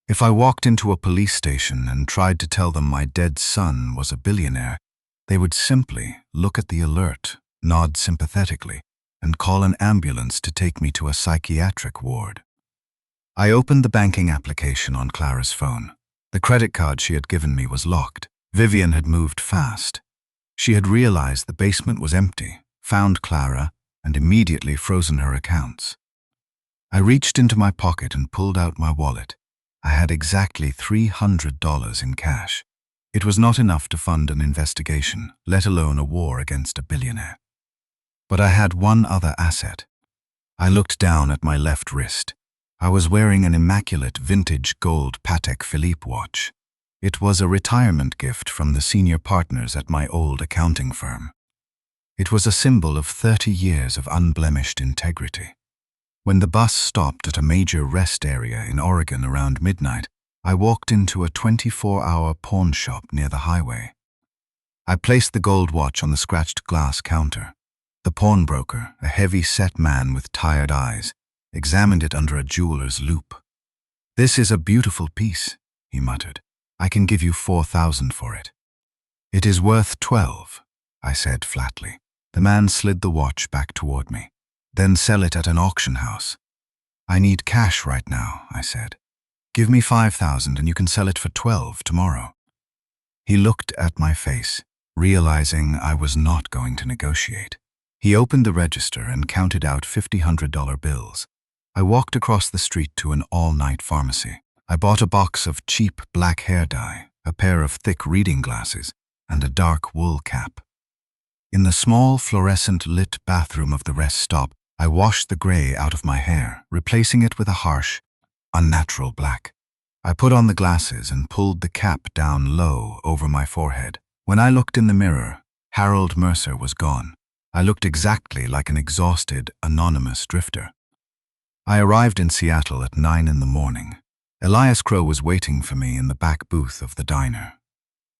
If I walked into a police station and tried to tell them my dead son was a billionaire, they would simply look at the alert, nod sympathetically, and call an ambulance to take me to a psychiatric ward. I opened the banking application on Clara's phone. The credit card she had given me was locked. Vivian had moved fast. She had realized the basement was empty, found Clara, and immediately frozen her accounts. I reached into my pocket and pulled out my wallet. I had exactly $300 in cash. It was not enough to fund an investigation, let alone a war against a billionaire. But I had one other asset. I looked down at my left wrist. I was wearing an immaculate vintage gold Patek Philippe watch. It was a retirement gift from the senior partners at my old accounting firm. It was a symbol of 30 years of unblemished integrity. When the bus stopped at a major rest area in Oregon around midnight, I walked into a 24-hour pawn shop near the highway. I placed the gold watch on the scratched glass counter. The pawnbroker, a heavy-set man with tired eyes, examined it under a jeweler's loupe. "This is a beautiful piece," he muttered. "I can give you $4,000 for it." "It is worth 12, I said flatly. The man slid the watch back toward me. "Then sell it at an auction house." "I need cash right now," I said. "Give me 5,000 and you can sell it for 12 tomorrow." He looked at my face, realizing I was not going to negotiate. He opened the register and counted out $50 bills. I walked across the street to an all-night pharmacy. I bought a box of cheap black hair dye, a pair of thick reading glasses, and a dark wool cap. In the small fluorescent-lit bathroom of the rest stop, I washed the gray out of my hair, replacing it with a harsh, unnatural black. I put on the glasses and pulled the cap down low over my forehead. When I looked in the mirror, Harold Mercer was gone. I looked exactly like an exhausted, anonymous drifter. I arrived in Seattle at 9 in the morning. Elias Crow was waiting for me in the back booth of the diner.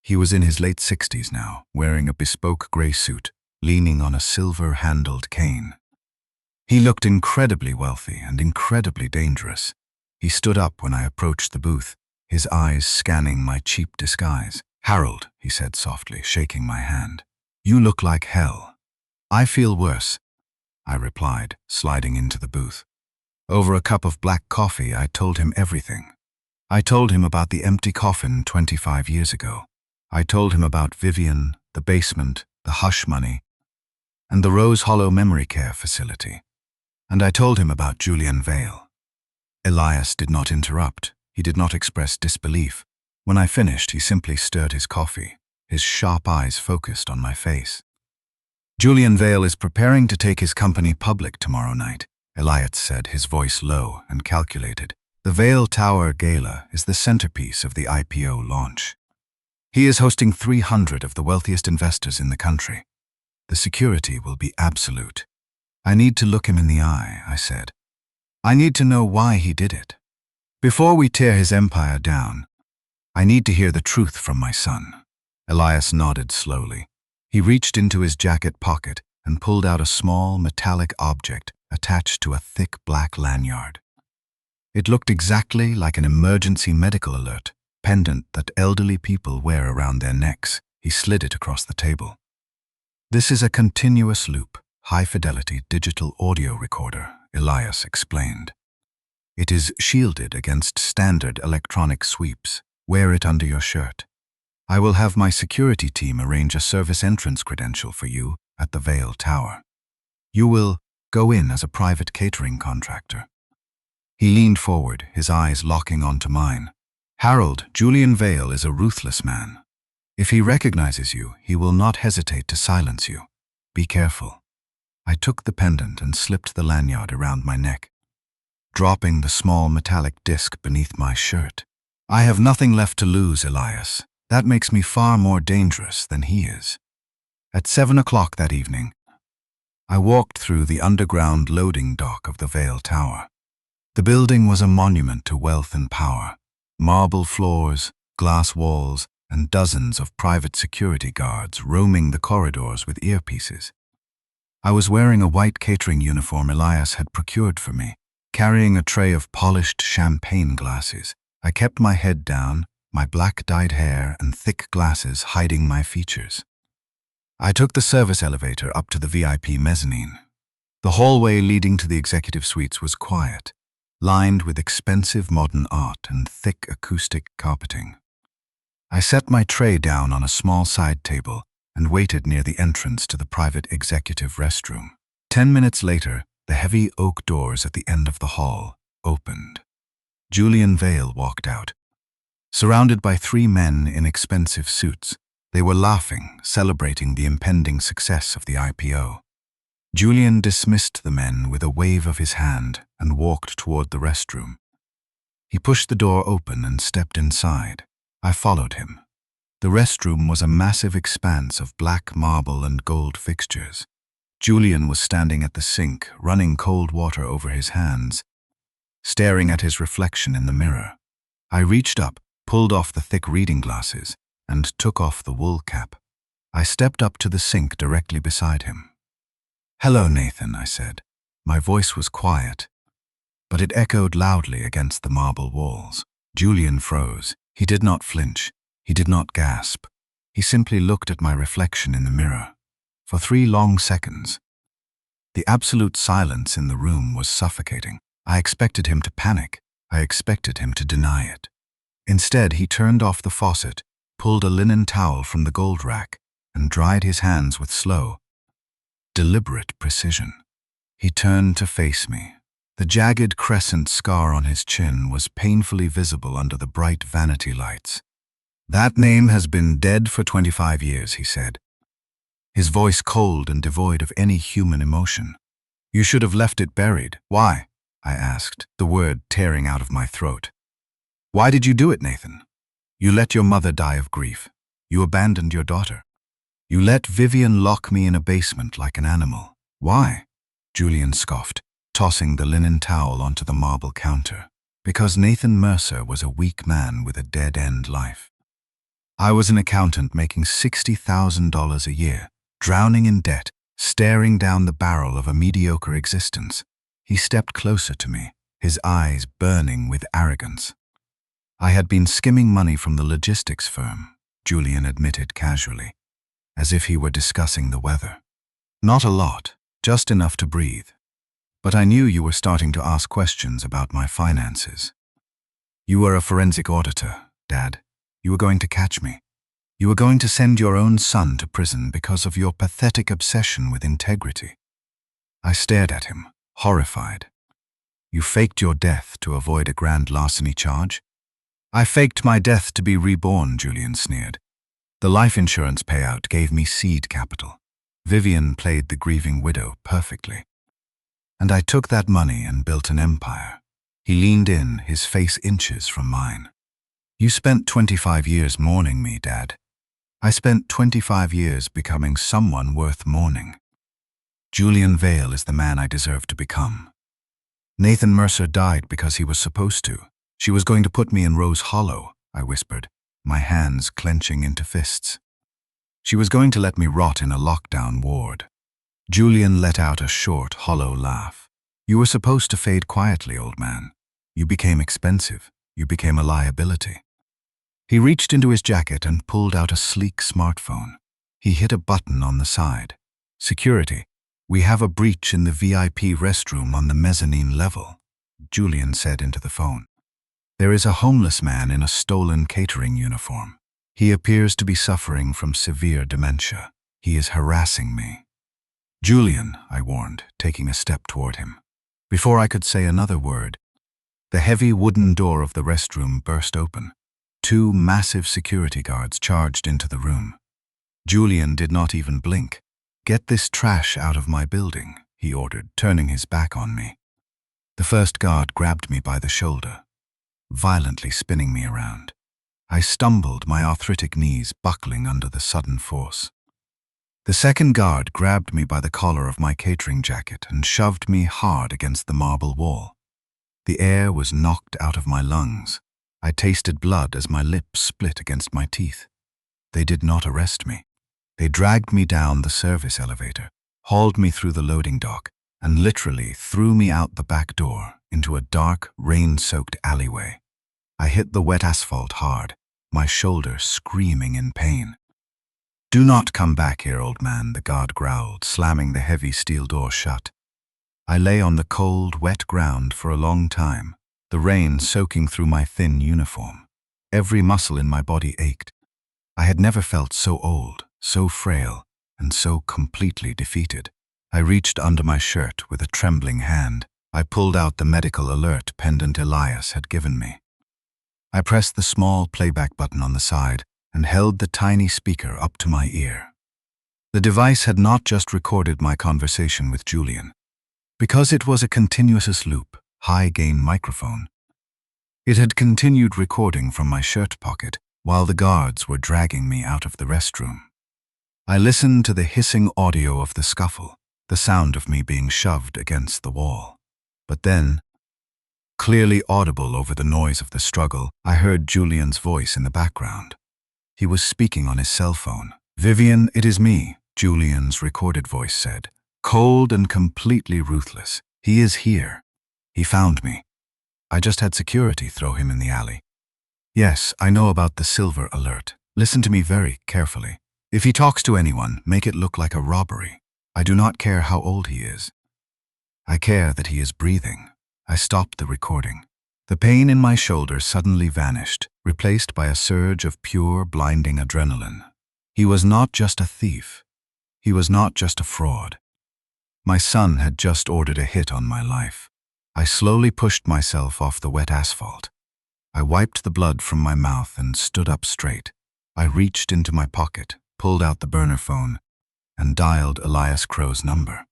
He was in his late 60s now, wearing a bespoke gray suit, leaning on a silver-handled cane. He looked incredibly wealthy and incredibly dangerous. He stood up when I approached the booth, his eyes scanning my cheap disguise. "Harold," he said softly, shaking my hand. "You look like hell." "I feel worse," I replied, sliding into the booth. Over a cup of black coffee, I told him everything. I told him about the empty coffin 25 years ago. I told him about Vivian, the basement, the hush money, and the Rose Hollow Memory Care Facility. And I told him about Julian Vale. Elias did not interrupt. He did not express disbelief. When I finished, he simply stirred his coffee, his sharp eyes focused on my face. "Julian Vale is preparing to take his company public tomorrow night," Elias said, his voice low and calculated. "The Vale Tower Gala is the centerpiece of the IPO launch. He is hosting 300 of the wealthiest investors in the country. The security will be absolute. I need to look him in the eye," I said. "I need to know why he did it. Before we tear his empire down, I need to hear the truth from my son." Elias nodded slowly. He reached into his jacket pocket and pulled out a small metallic object attached to a thick black lanyard. It looked exactly like an emergency medical alert pendant that elderly people wear around their necks. He slid it across the table. "This is a continuous loop, high-fidelity digital audio recorder," Elias explained. "It is shielded against standard electronic sweeps. Wear it under your shirt. I will have my security team arrange a service entrance credential for you at the Vale Tower. You will go in as a private catering contractor." He leaned forward, his eyes locking onto mine. "Harold, Julian Vale is a ruthless man. If he recognizes you, he will not hesitate to silence you. Be careful." I took the pendant and slipped the lanyard around my neck, dropping the small metallic disc beneath my shirt. I have nothing left to lose, Elias. That makes me far more dangerous than he is. At 7 o'clock that evening, I walked through the underground loading dock of the Vale Tower. The building was a monument to wealth and power. Marble floors, glass walls, and dozens of private security guards roaming the corridors with earpieces. I was wearing a white catering uniform Elias had procured for me, carrying a tray of polished champagne glasses. I kept my head down, my black dyed hair and thick glasses hiding my features. I took the service elevator up to the VIP mezzanine. The hallway leading to the executive suites was quiet, lined with expensive modern art and thick acoustic carpeting. I set my tray down on a small side table and waited near the entrance to the private executive restroom. 10 minutes later, the heavy oak doors at the end of the hall opened. Julian Vale walked out. Surrounded by 3 men in expensive suits, they were laughing, celebrating the impending success of the IPO. Julian dismissed the men with a wave of his hand and walked toward the restroom. He pushed the door open and stepped inside. I followed him. The restroom was a massive expanse of black marble and gold fixtures. Julian was standing at the sink, running cold water over his hands, staring at his reflection in the mirror. I reached up, pulled off the thick reading glasses, and took off the wool cap. I stepped up to the sink directly beside him. "Hello, Nathan," I said. My voice was quiet, but it echoed loudly against the marble walls. Julian froze. He did not flinch. He did not gasp. He simply looked at my reflection in the mirror. For 3 long seconds. The absolute silence in the room was suffocating. I expected him to panic. I expected him to deny it. Instead, he turned off the faucet, pulled a linen towel from the gold rack, and dried his hands with slow, deliberate precision. He turned to face me. The jagged crescent scar on his chin was painfully visible under the bright vanity lights. "That name has been dead for 25 years, he said, his voice cold and devoid of any human emotion. "You should have left it buried." "Why?" I asked, the word tearing out of my throat. "Why did you do it, Nathan? You let your mother die of grief. You abandoned your daughter. You let Vivian lock me in a basement like an animal." "Why?" Julian scoffed, tossing the linen towel onto the marble counter. "Because Nathan Mercer was a weak man with a dead-end life. I was an accountant making $60,000 a year, drowning in debt, staring down the barrel of a mediocre existence." He stepped closer to me, his eyes burning with arrogance. "I had been skimming money from the logistics firm," Julian admitted casually, as if he were discussing the weather. "Not a lot, just enough to breathe. But I knew you were starting to ask questions about my finances. You were a forensic auditor, Dad. You were going to catch me. You were going to send your own son to prison because of your pathetic obsession with integrity." I stared at him, horrified. "You faked your death to avoid a grand larceny charge?" "I faked my death to be reborn," Julian sneered. "The life insurance payout gave me seed capital. Vivian played the grieving widow perfectly. And I took that money and built an empire." He leaned in, his face inches from mine. "You spent 25 years mourning me, Dad. I spent 25 years becoming someone worth mourning. Julian Vale is the man I deserve to become. Nathan Mercer died because he was supposed to. She was going to put me in Rose Hollow," I whispered, my hands clenching into fists. "She was going to let me rot in a lockdown ward." Julian let out a short, hollow laugh. "You were supposed to fade quietly, old man. You became expensive. You became a liability." He reached into his jacket and pulled out a sleek smartphone. He hit a button on the side. "Security. We have a breach in the VIP restroom on the mezzanine level," Julian said into the phone. "There is a homeless man in a stolen catering uniform. He appears to be suffering from severe dementia. He is harassing me." "Julian," I warned, taking a step toward him. Before I could say another word, the heavy wooden door of the restroom burst open. 2 massive security guards charged into the room. Julian did not even blink. "Get this trash out of my building," he ordered, turning his back on me. The first guard grabbed me by the shoulder. violently spinning me around. I stumbled, my arthritic knees buckling under the sudden force. The second guard grabbed me by the collar of my catering jacket and shoved me hard against the marble wall. The air was knocked out of my lungs. I tasted blood as my lips split against my teeth. They did not arrest me. They dragged me down the service elevator, hauled me through the loading dock, and literally threw me out the back door into a dark, rain-soaked alleyway. I hit the wet asphalt hard, my shoulder screaming in pain. "Do not come back here, old man," the guard growled, slamming the heavy steel door shut. I lay on the cold, wet ground for a long time, the rain soaking through my thin uniform. Every muscle in my body ached. I had never felt so old, so frail, and so completely defeated. I reached under my shirt with a trembling hand. I pulled out the medical alert pendant Elias had given me. I pressed the small playback button on the side and held the tiny speaker up to my ear. The device had not just recorded my conversation with Julian. Because it was a continuous loop, high-gain microphone, it had continued recording from my shirt pocket while the guards were dragging me out of the restroom. I listened to the hissing audio of the scuffle, the sound of me being shoved against the wall. But then, clearly audible over the noise of the struggle, I heard Julian's voice in the background. He was speaking on his cell phone. "Vivian, it is me," Julian's recorded voice said. "Cold and completely ruthless. He is here. He found me. I just had security throw him in the alley. Yes, I know about the silver alert. Listen to me very carefully. If he talks to anyone, make it look like a robbery. I do not care how old he is. I care that he is breathing." I stopped the recording. The pain in my shoulder suddenly vanished, replaced by a surge of pure, blinding adrenaline. He was not just a thief. He was not just a fraud. My son had just ordered a hit on my life. I slowly pushed myself off the wet asphalt. I wiped the blood from my mouth and stood up straight. I reached into my pocket, pulled out the burner phone, and dialed Elias Crow's number.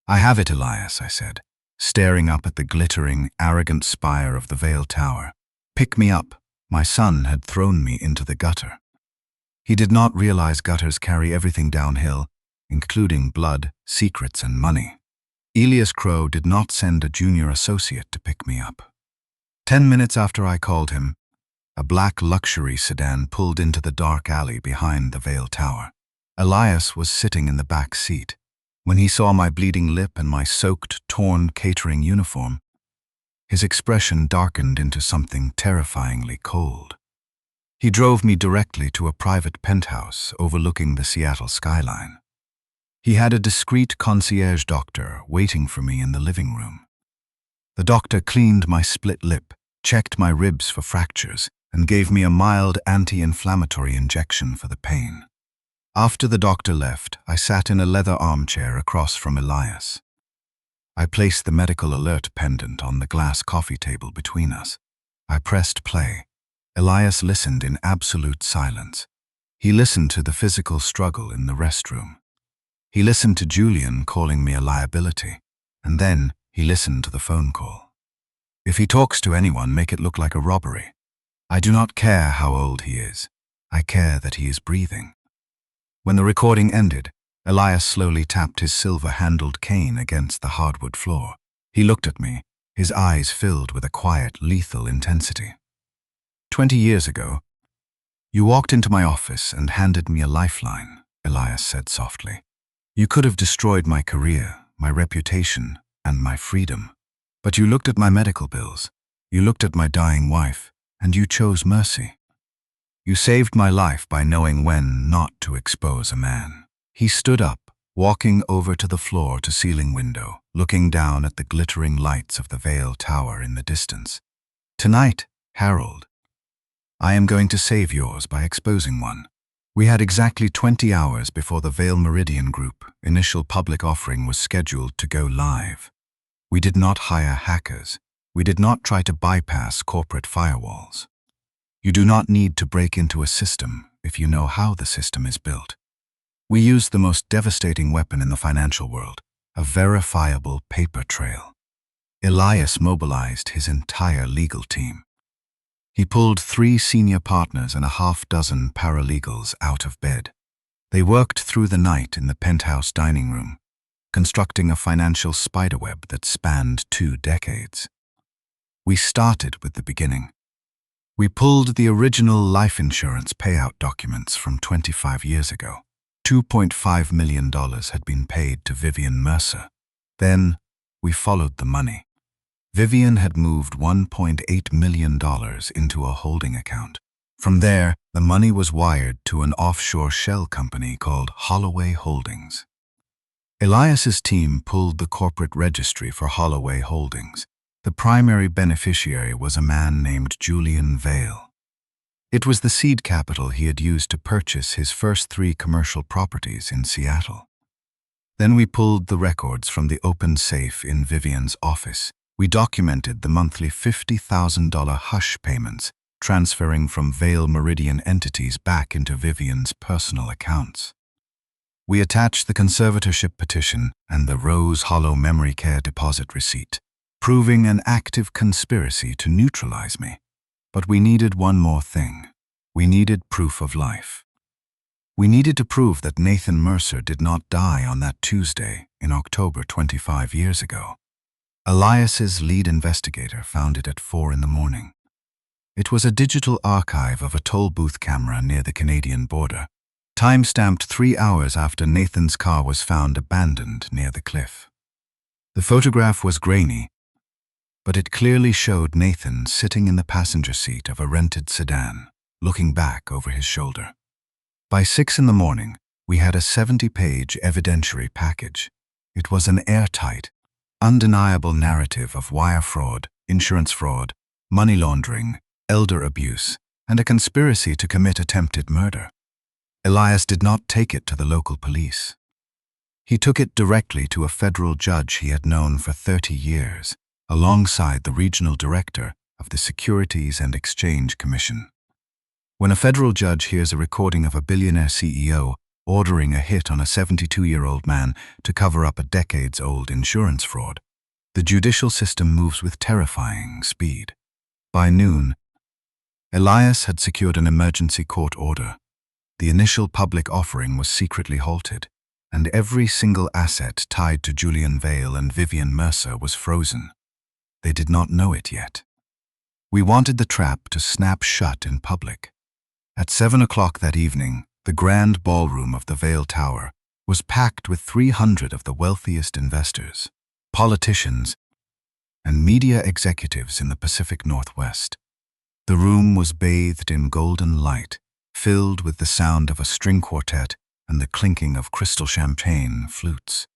"I have it, Elias," I said, staring up at the glittering, arrogant spire of the Vale Tower. "Pick me up. My son had thrown me into the gutter." He did not realize gutters carry everything downhill, including blood, secrets, and money. Elias Crow did not send a junior associate to pick me up. 10 minutes after I called him, a black luxury sedan pulled into the dark alley behind the Vale Tower. Elias was sitting in the back seat. When he saw my bleeding lip and my soaked, torn catering uniform, his expression darkened into something terrifyingly cold. He drove me directly to a private penthouse overlooking the Seattle skyline. He had a discreet concierge doctor waiting for me in the living room. The doctor cleaned my split lip, checked my ribs for fractures, and gave me a mild anti-inflammatory injection for the pain. After the doctor left, I sat in a leather armchair across from Elias. I placed the medical alert pendant on the glass coffee table between us. I pressed play. Elias listened in absolute silence. He listened to the physical struggle in the restroom. He listened to Julian calling me a liability, and then he listened to the phone call. "If he talks to anyone, make it look like a robbery. I do not care how old he is. I care that he is breathing." When the recording ended, Elias slowly tapped his silver-handled cane against the hardwood floor. He looked at me, his eyes filled with a quiet, lethal intensity. 20 years ago, you walked into my office and handed me a lifeline," Elias said softly. "You could have destroyed my career, my reputation, and my freedom. But you looked at my medical bills, you looked at my dying wife, and you chose mercy. You saved my life by knowing when not to expose a man." He stood up, walking over to the floor-to-ceiling window, looking down at the glittering lights of the Vale Tower in the distance. "Tonight, Harold, I am going to save yours by exposing one." We had exactly 20 hours before the Vale Meridian Group initial public offering was scheduled to go live. We did not hire hackers. We did not try to bypass corporate firewalls. You do not need to break into a system if you know how the system is built. We used the most devastating weapon in the financial world, a verifiable paper trail. Elias mobilized his entire legal team. He pulled 3 senior partners and a half-dozen paralegals out of bed. They worked through the night in the penthouse dining room, constructing a financial spiderweb that spanned 2 decades. We started with the beginning. We pulled the original life insurance payout documents from 25 years ago. $2.5 million had been paid to Vivian Mercer. Then, we followed the money. Vivian had moved $1.8 million into a holding account. From there, the money was wired to an offshore shell company called Holloway Holdings. Elias's team pulled the corporate registry for Holloway Holdings. The primary beneficiary was a man named Julian Vale. It was the seed capital he had used to purchase his first 3 commercial properties in Seattle. Then we pulled the records from the open safe in Vivian's office. We documented the monthly $50,000 hush payments, transferring from Vale Meridian entities back into Vivian's personal accounts. We attached the conservatorship petition and the Rose Hollow Memory Care deposit receipt, proving an active conspiracy to neutralize me. But we needed one more thing. We needed proof of life. We needed to prove that Nathan Mercer did not die on that Tuesday in October 25 years ago. Elias's lead investigator found it at 4 in the morning. It was a digital archive of a toll booth camera near the Canadian border, time-stamped 3 hours after Nathan's car was found abandoned near the cliff. The photograph was grainy, but it clearly showed Nathan sitting in the passenger seat of a rented sedan, looking back over his shoulder. By 6 in the morning, we had a 70-page evidentiary package. It was an airtight, undeniable narrative of wire fraud, insurance fraud, money laundering, elder abuse, and a conspiracy to commit attempted murder. Elias did not take it to the local police. He took it directly to a federal judge he had known for 30 years, alongside the regional director of the Securities and Exchange Commission. When a federal judge hears a recording of a billionaire CEO ordering a hit on a 72-year-old man to cover up a decades-old insurance fraud, the judicial system moves with terrifying speed. By noon, Elias had secured an emergency court order. The initial public offering was secretly halted, and every single asset tied to Julian Vale and Vivian Mercer was frozen. They did not know it yet. We wanted the trap to snap shut in public. At 7 o'clock that evening, the grand ballroom of the Vale Tower was packed with 300 of the wealthiest investors, politicians, and media executives in the Pacific Northwest. The room was bathed in golden light, filled with the sound of a string quartet and the clinking of crystal champagne flutes.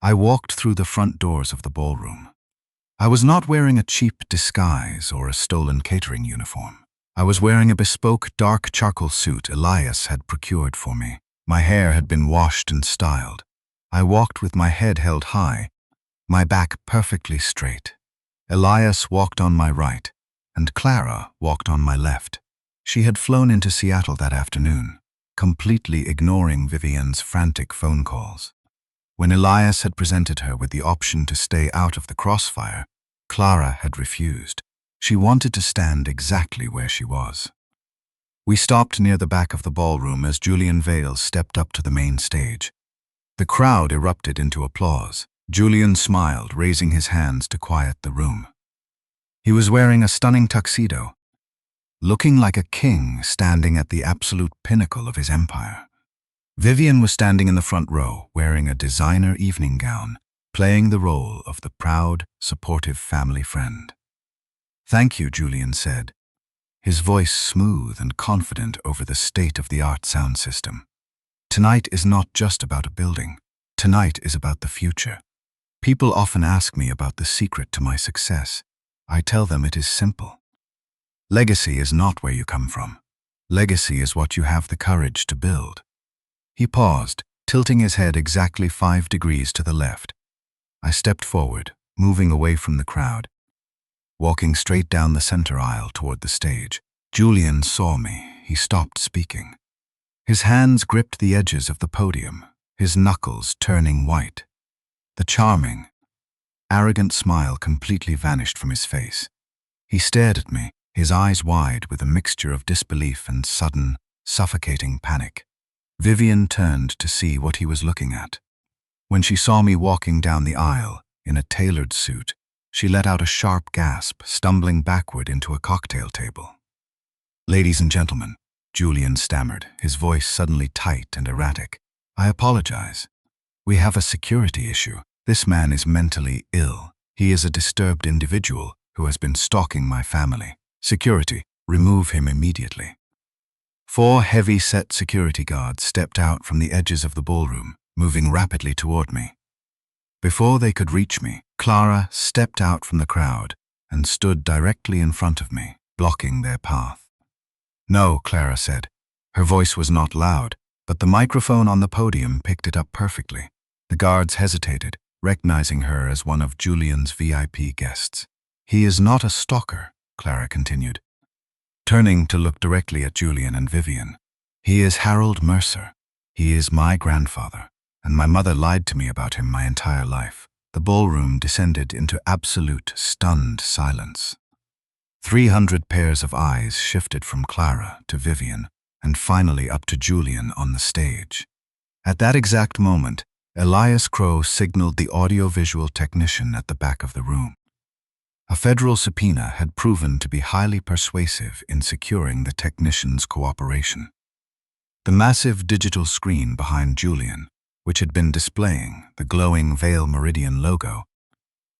I walked through the front doors of the ballroom. I was not wearing a cheap disguise or a stolen catering uniform. I was wearing a bespoke dark charcoal suit Elias had procured for me. My hair had been washed and styled. I walked with my head held high, my back perfectly straight. Elias walked on my right, and Clara walked on my left. She had flown into Seattle that afternoon, completely ignoring Vivian's frantic phone calls. When Elias had presented her with the option to stay out of the crossfire, Clara had refused. She wanted to stand exactly where she was. We stopped near the back of the ballroom as Julian Vale stepped up to the main stage. The crowd erupted into applause. Julian smiled, raising his hands to quiet the room. He was wearing a stunning tuxedo, looking like a king standing at the absolute pinnacle of his empire. Vivian was standing in the front row, wearing a designer evening gown, playing the role of the proud, supportive family friend. "Thank you," Julian said, his voice smooth and confident over the state-of-the-art sound system. "Tonight is not just about a building. Tonight is about the future. People often ask me about the secret to my success. I tell them it is simple. Legacy is not where you come from. Legacy is what you have the courage to build." He paused, tilting his head exactly 5 degrees to the left. I stepped forward, moving away from the crowd, walking straight down the center aisle toward the stage. Julian saw me. He stopped speaking. His hands gripped the edges of the podium, his knuckles turning white. The charming, arrogant smile completely vanished from his face. He stared at me, his eyes wide with a mixture of disbelief and sudden, suffocating panic. Vivian turned to see what he was looking at. When she saw me walking down the aisle in a tailored suit, she let out a sharp gasp, stumbling backward into a cocktail table. "Ladies and gentlemen," Julian stammered, his voice suddenly tight and erratic. "I apologize. We have a security issue. This man is mentally ill. He is a disturbed individual who has been stalking my family. Security, remove him immediately." 4 heavy-set security guards stepped out from the edges of the ballroom, moving rapidly toward me. Before they could reach me, Clara stepped out from the crowd and stood directly in front of me, blocking their path. "No," Clara said. Her voice was not loud, but the microphone on the podium picked it up perfectly. The guards hesitated, recognizing her as one of Julian's VIP guests. "He is not a stalker," Clara continued, turning to look directly at Julian and Vivian. "He is Harold Mercer. He is my grandfather, and my mother lied to me about him my entire life." The ballroom descended into absolute, stunned silence. 300 pairs of eyes shifted from Clara to Vivian, and finally up to Julian on the stage. At that exact moment, Elias Crow signaled the audiovisual technician at the back of the room. A federal subpoena had proven to be highly persuasive in securing the technician's cooperation. The massive digital screen behind Julian, which had been displaying the glowing Vale Meridian logo,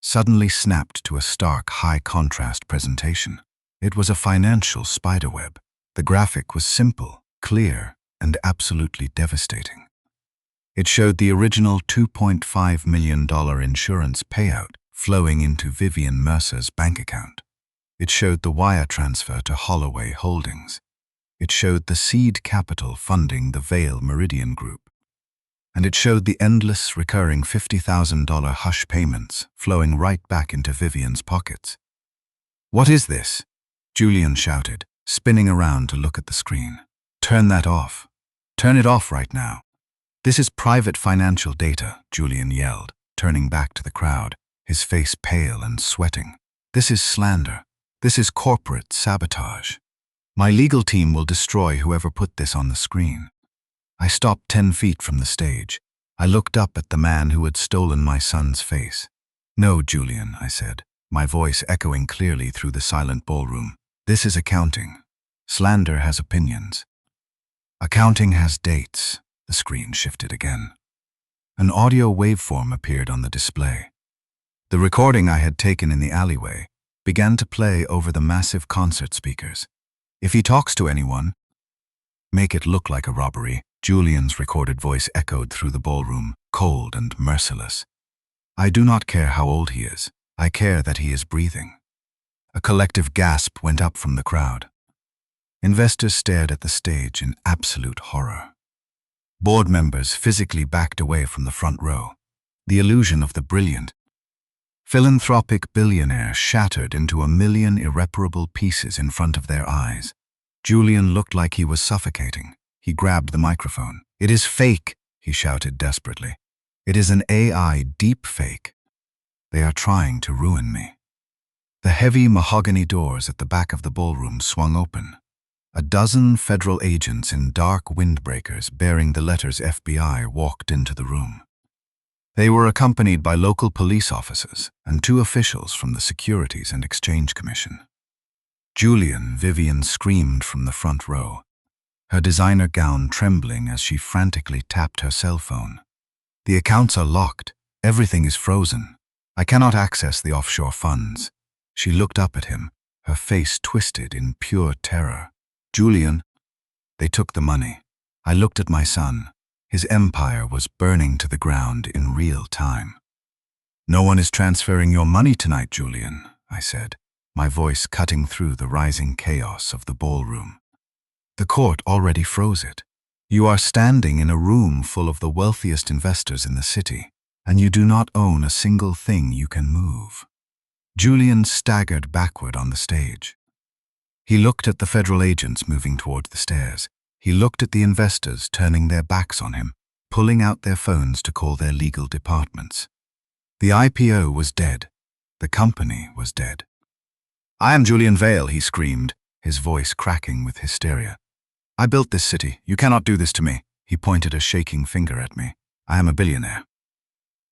suddenly snapped to a stark, high-contrast presentation. It was a financial spiderweb. The graphic was simple, clear, and absolutely devastating. It showed the original $2.5 million insurance payout flowing into Vivian Mercer's bank account. It showed the wire transfer to Holloway Holdings. It showed the seed capital funding the Vale Meridian Group. And it showed the endless recurring $50,000 hush payments flowing right back into Vivian's pockets. "What is this?" Julian shouted, spinning around to look at the screen. "Turn that off. Turn it off right now." "This is private financial data," Julian yelled, turning back to the crowd, his face pale and sweating. "This is slander. This is corporate sabotage. My legal team will destroy whoever put this on the screen." I stopped 10 feet from the stage. I looked up at the man who had stolen my son's face. "No, Julian," I said, my voice echoing clearly through the silent ballroom. "This is accounting. Slander has opinions. Accounting has dates." The screen shifted again. An audio waveform appeared on the display. The recording I had taken in the alleyway began to play over the massive concert speakers. "If he talks to anyone, make it look like a robbery." Julian's recorded voice echoed through the ballroom, cold and merciless. "I do not care how old he is. I care that he is breathing." A collective gasp went up from the crowd. Investors stared at the stage in absolute horror. Board members physically backed away from the front row. The illusion of the brilliant, philanthropic billionaire shattered into a million irreparable pieces in front of their eyes. Julian looked like he was suffocating. He grabbed the microphone. "It is fake," he shouted desperately. "It is an AI deep fake. They are trying to ruin me." The heavy mahogany doors at the back of the ballroom swung open. A dozen federal agents in dark windbreakers bearing the letters FBI walked into the room. They were accompanied by local police officers and 2 officials from the Securities and Exchange Commission. Vivian screamed from the front row, her designer gown trembling as she frantically tapped her cell phone. "The accounts are locked. Everything is frozen. I cannot access the offshore funds." She looked up at him, her face twisted in pure terror. "Julian." "They took the money." I looked at my son. His empire was burning to the ground in real time. "No one is transferring your money tonight, Julian," I said, my voice cutting through the rising chaos of the ballroom. "The court already froze it. You are standing in a room full of the wealthiest investors in the city, and you do not own a single thing you can move." Julian staggered backward on the stage. He looked at the federal agents moving toward the stairs. He looked at the investors turning their backs on him, pulling out their phones to call their legal departments. The IPO was dead. The company was dead. "I am Julian Vale," he screamed, his voice cracking with hysteria. "I built this city. You cannot do this to me." He pointed a shaking finger at me. "I am a billionaire."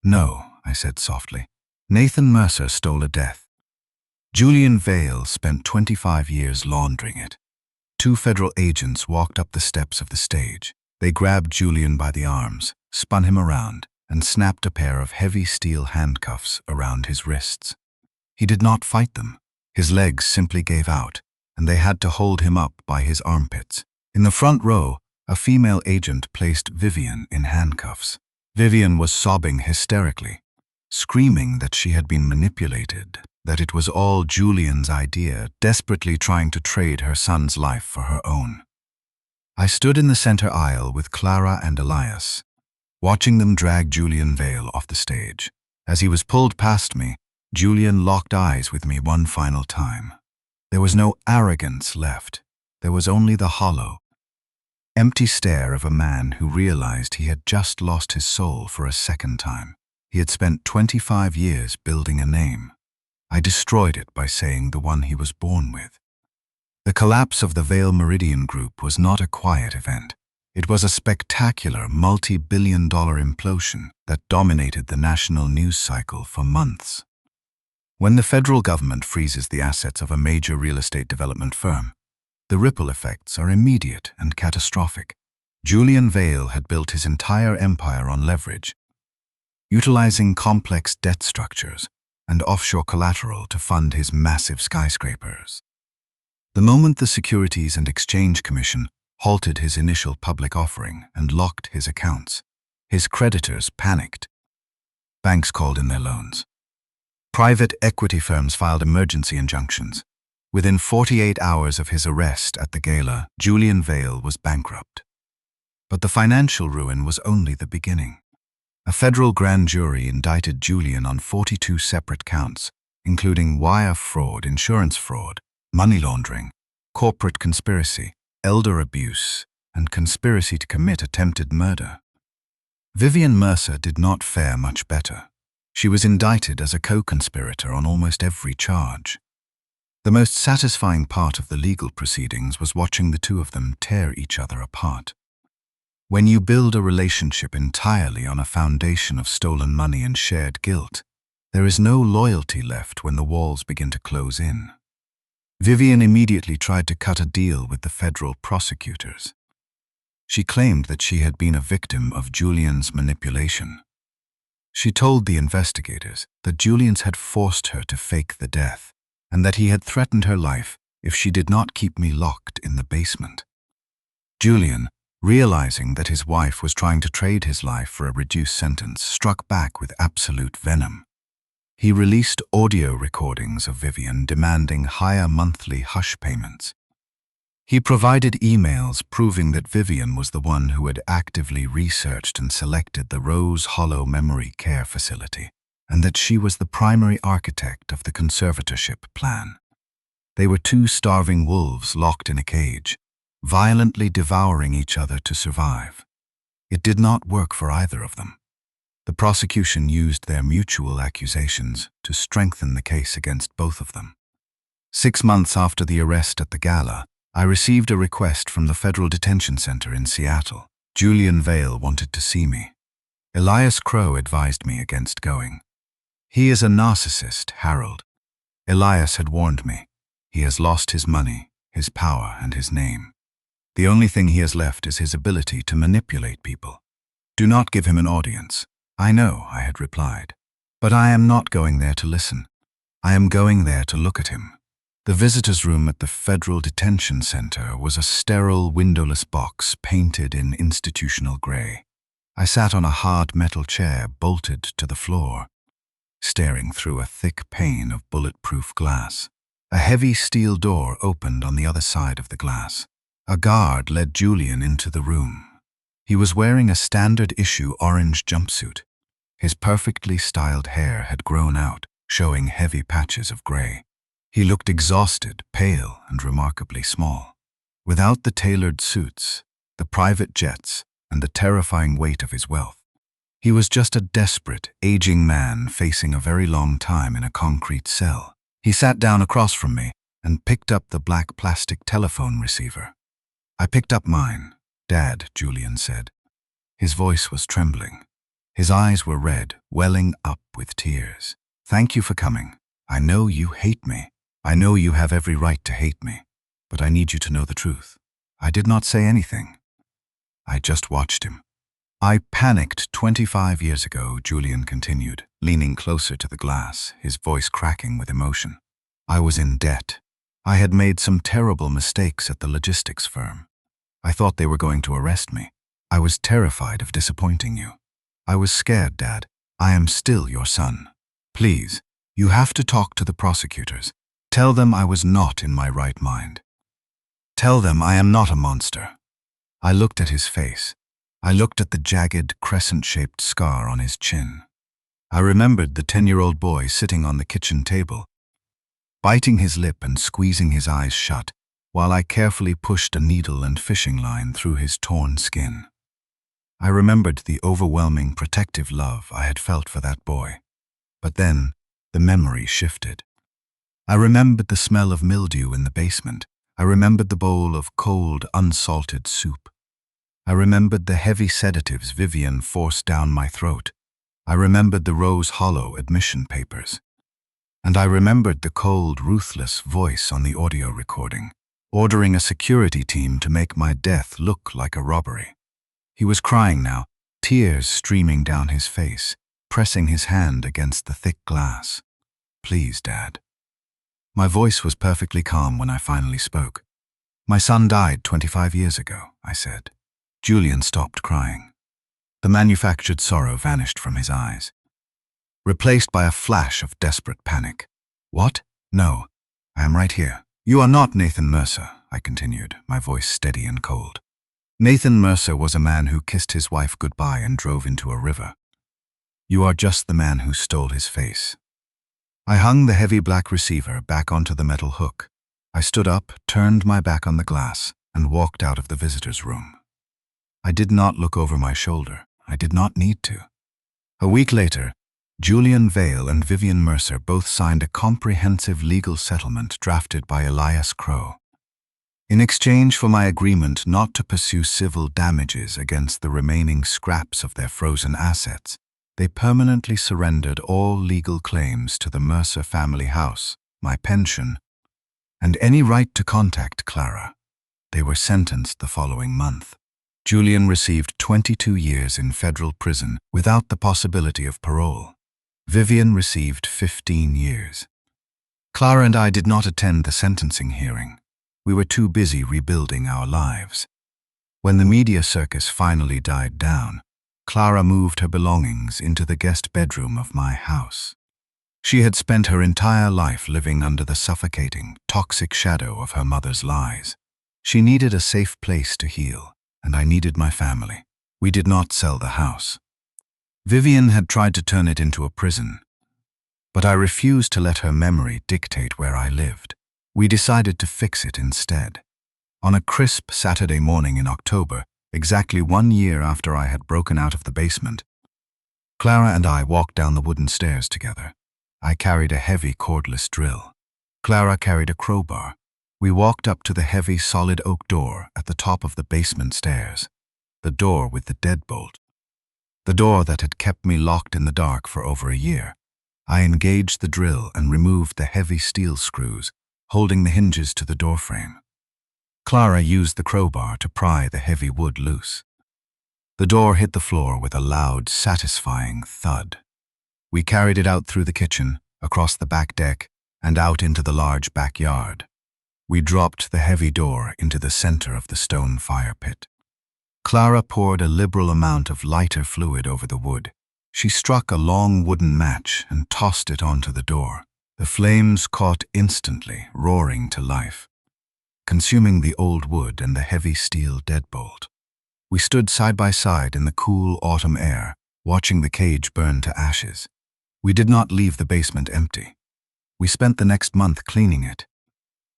"No," I said softly. "Nathan Mercer stole a death. Julian Vale spent 25 years laundering it." Two federal agents walked up the steps of the stage. They grabbed Julian by the arms, spun him around, and snapped a pair of heavy steel handcuffs around his wrists. He did not fight them. His legs simply gave out, and they had to hold him up by his armpits. In the front row, a female agent placed Vivian in handcuffs. Vivian was sobbing hysterically, screaming that she had been manipulated, that it was all Julian's idea, desperately trying to trade her son's life for her own. I stood in the center aisle with Clara and Elias, watching them drag Julian Vale off the stage. As he was pulled past me, Julian locked eyes with me one final time. There was no arrogance left. There was only the hollow, empty stare of a man who realized he had just lost his soul for a second time. He had spent 25 years building a name. I destroyed it by saying the one he was born with. The collapse of the Vale Meridian Group was not a quiet event. It was a spectacular multi-billion-dollar implosion that dominated the national news cycle for months. When the federal government freezes the assets of a major real estate development firm, the ripple effects are immediate and catastrophic. Julian Vale had built his entire empire on leverage, utilizing complex debt structures and offshore collateral to fund his massive skyscrapers. The moment the Securities and Exchange Commission halted his initial public offering and locked his accounts, his creditors panicked. Banks called in their loans. Private equity firms filed emergency injunctions. Within 48 hours of his arrest at the gala, Julian Vale was bankrupt. But the financial ruin was only the beginning. A federal grand jury indicted Julian on 42 separate counts, including wire fraud, insurance fraud, money laundering, corporate conspiracy, elder abuse, and conspiracy to commit attempted murder. Vivian Mercer did not fare much better. She was indicted as a co-conspirator on almost every charge. The most satisfying part of the legal proceedings was watching the two of them tear each other apart. When you build a relationship entirely on a foundation of stolen money and shared guilt, there is no loyalty left when the walls begin to close in. Vivian immediately tried to cut a deal with the federal prosecutors. She claimed that she had been a victim of Julian's manipulation. She told the investigators that Julian had forced her to fake the death, and that he had threatened her life if she did not keep me locked in the basement. Julian, realizing that his wife was trying to trade his life for a reduced sentence, struck back with absolute venom. He released audio recordings of Vivian demanding higher monthly hush payments. He provided emails proving that Vivian was the one who had actively researched and selected the Rose Hollow Memory Care Facility, and that she was the primary architect of the conservatorship plan. They were two starving wolves locked in a cage, violently devouring each other to survive. It did not work for either of them. The prosecution used their mutual accusations to strengthen the case against both of them. 6 months after the arrest at the gala, I received a request from the Federal Detention Center in Seattle. Julian Vale wanted to see me. Elias Crow advised me against going. "He is a narcissist, Harold." Elias had warned me. "He has lost his money, his power, and his name. The only thing he has left is his ability to manipulate people. Do not give him an audience." "I know," I had replied, "but I am not going there to listen. I am going there to look at him." The visitors' room at the Federal Detention Center was a sterile, windowless box painted in institutional gray. I sat on a hard metal chair bolted to the floor, staring through a thick pane of bulletproof glass. A heavy steel door opened on the other side of the glass. A guard led Julian into the room. He was wearing a standard-issue orange jumpsuit. His perfectly styled hair had grown out, showing heavy patches of gray. He looked exhausted, pale, and remarkably small. Without the tailored suits, the private jets, and the terrifying weight of his wealth, he was just a desperate, aging man facing a very long time in a concrete cell. He sat down across from me, and picked up the black plastic telephone receiver. I picked up mine. "Dad," Julian said. His voice was trembling. His eyes were red, welling up with tears. "Thank you for coming. I know you hate me. I know you have every right to hate me. But I need you to know the truth. I did not say anything. I just watched him." "I panicked 25 years ago," Julian continued, leaning closer to the glass, his voice cracking with emotion. "I was in debt. I had made some terrible mistakes at the logistics firm. I thought they were going to arrest me. I was terrified of disappointing you. I was scared, Dad. I am still your son. Please, you have to talk to the prosecutors. Tell them I was not in my right mind. Tell them I am not a monster." I looked at his face. I looked at the jagged, crescent-shaped scar on his chin. I remembered the 10-year-old boy sitting on the kitchen table, biting his lip and squeezing his eyes shut, while I carefully pushed a needle and fishing line through his torn skin. I remembered the overwhelming protective love I had felt for that boy. But then, the memory shifted. I remembered the smell of mildew in the basement. I remembered the bowl of cold, unsalted soup. I remembered the heavy sedatives Vivian forced down my throat. I remembered the Rose Hollow admission papers. And I remembered the cold, ruthless voice on the audio recording, ordering a security team to make my death look like a robbery. He was crying now, tears streaming down his face, pressing his hand against the thick glass. "Please, Dad." My voice was perfectly calm when I finally spoke. "My son died 25 years ago," I said. Julian stopped crying. The manufactured sorrow vanished from his eyes, replaced by a flash of desperate panic. "What? No, I am right here." "You are not Nathan Mercer," I continued, my voice steady and cold. "Nathan Mercer was a man who kissed his wife goodbye and drove into a river. You are just the man who stole his face." I hung the heavy black receiver back onto the metal hook. I stood up, turned my back on the glass, and walked out of the visitor's room. I did not look over my shoulder. I did not need to. A week later, Julian Vale and Vivian Mercer both signed a comprehensive legal settlement drafted by Elias Crow. In exchange for my agreement not to pursue civil damages against the remaining scraps of their frozen assets, they permanently surrendered all legal claims to the Mercer family house, my pension, and any right to contact Clara. They were sentenced the following month. Julian received 22 years in federal prison without the possibility of parole. Vivian received 15 years. Clara and I did not attend the sentencing hearing. We were too busy rebuilding our lives. When the media circus finally died down, Clara moved her belongings into the guest bedroom of my house. She had spent her entire life living under the suffocating, toxic shadow of her mother's lies. She needed a safe place to heal, and I needed my family. We did not sell the house. Vivian had tried to turn it into a prison, but I refused to let her memory dictate where I lived. We decided to fix it instead. On a crisp Saturday morning in October, exactly 1 year after I had broken out of the basement, Clara and I walked down the wooden stairs together. I carried a heavy cordless drill. Clara carried a crowbar. We walked up to the heavy solid oak door at the top of the basement stairs, the door with the deadbolt, the door that had kept me locked in the dark for over a year. I engaged the drill and removed the heavy steel screws, holding the hinges to the doorframe. Clara used the crowbar to pry the heavy wood loose. The door hit the floor with a loud, satisfying thud. We carried it out through the kitchen, across the back deck, and out into the large backyard. We dropped the heavy door into the center of the stone fire pit. Clara poured a liberal amount of lighter fluid over the wood. She struck a long wooden match and tossed it onto the door. The flames caught instantly, roaring to life, consuming the old wood and the heavy steel deadbolt. We stood side by side in the cool autumn air, watching the cage burn to ashes. We did not leave the basement empty. We spent the next month cleaning it,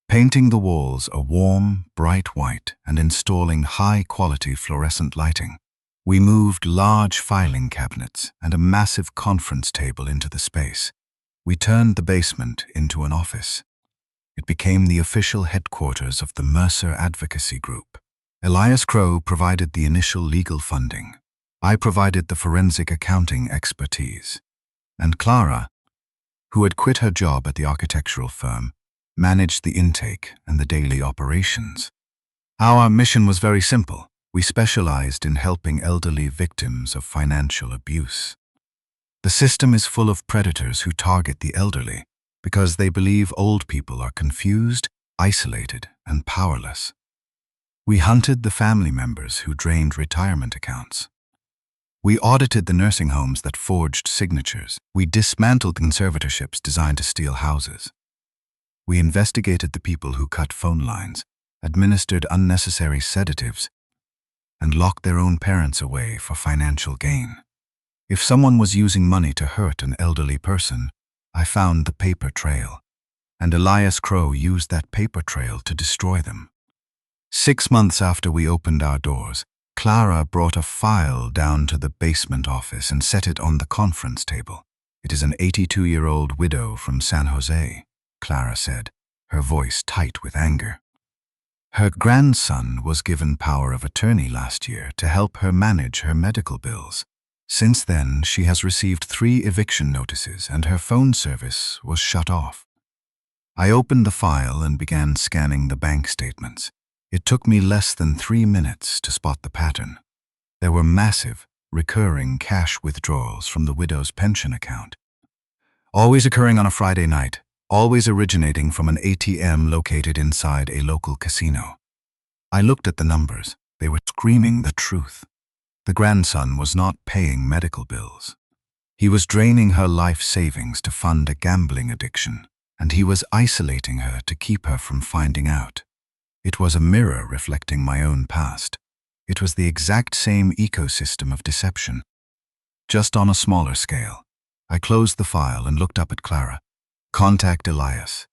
painting the walls a warm, bright white and installing high-quality fluorescent lighting. We moved large filing cabinets and a massive conference table into the space. We turned the basement into an office. It became the official headquarters of the Mercer advocacy group. Elias Crow provided the initial legal funding. I provided the forensic accounting expertise. And Clara, who had quit her job at the architectural firm, managed the intake and the daily operations. Our mission was very simple. We specialized in helping elderly victims of financial abuse. The system is full of predators who target the elderly because they believe old people are confused, isolated, and powerless. We hunted the family members who drained retirement accounts. We audited the nursing homes that forged signatures. We dismantled conservatorships designed to steal houses. We investigated the people who cut phone lines, administered unnecessary sedatives, and locked their own parents away for financial gain. If someone was using money to hurt an elderly person, I found the paper trail, and Elias Crow used that paper trail to destroy them. 6 months after we opened our doors, Clara brought a file down to the basement office and set it on the conference table. "It is an 82-year-old widow from San Jose," Clara said, her voice tight with anger. Her grandson was given power of attorney last year to help her manage her medical bills. Since then, she has received 3 eviction notices and her phone service was shut off. I opened the file and began scanning the bank statements. It took me less than 3 minutes to spot the pattern. There were massive, recurring cash withdrawals from the widow's pension account. Always occurring on a Friday night, always originating from an ATM located inside a local casino. I looked at the numbers. They were screaming the truth. The grandson was not paying medical bills. He was draining her life savings to fund a gambling addiction, and he was isolating her to keep her from finding out. It was a mirror reflecting my own past. It was the exact same ecosystem of deception, just on a smaller scale. I closed the file and looked up at Clara. "Contact Elias.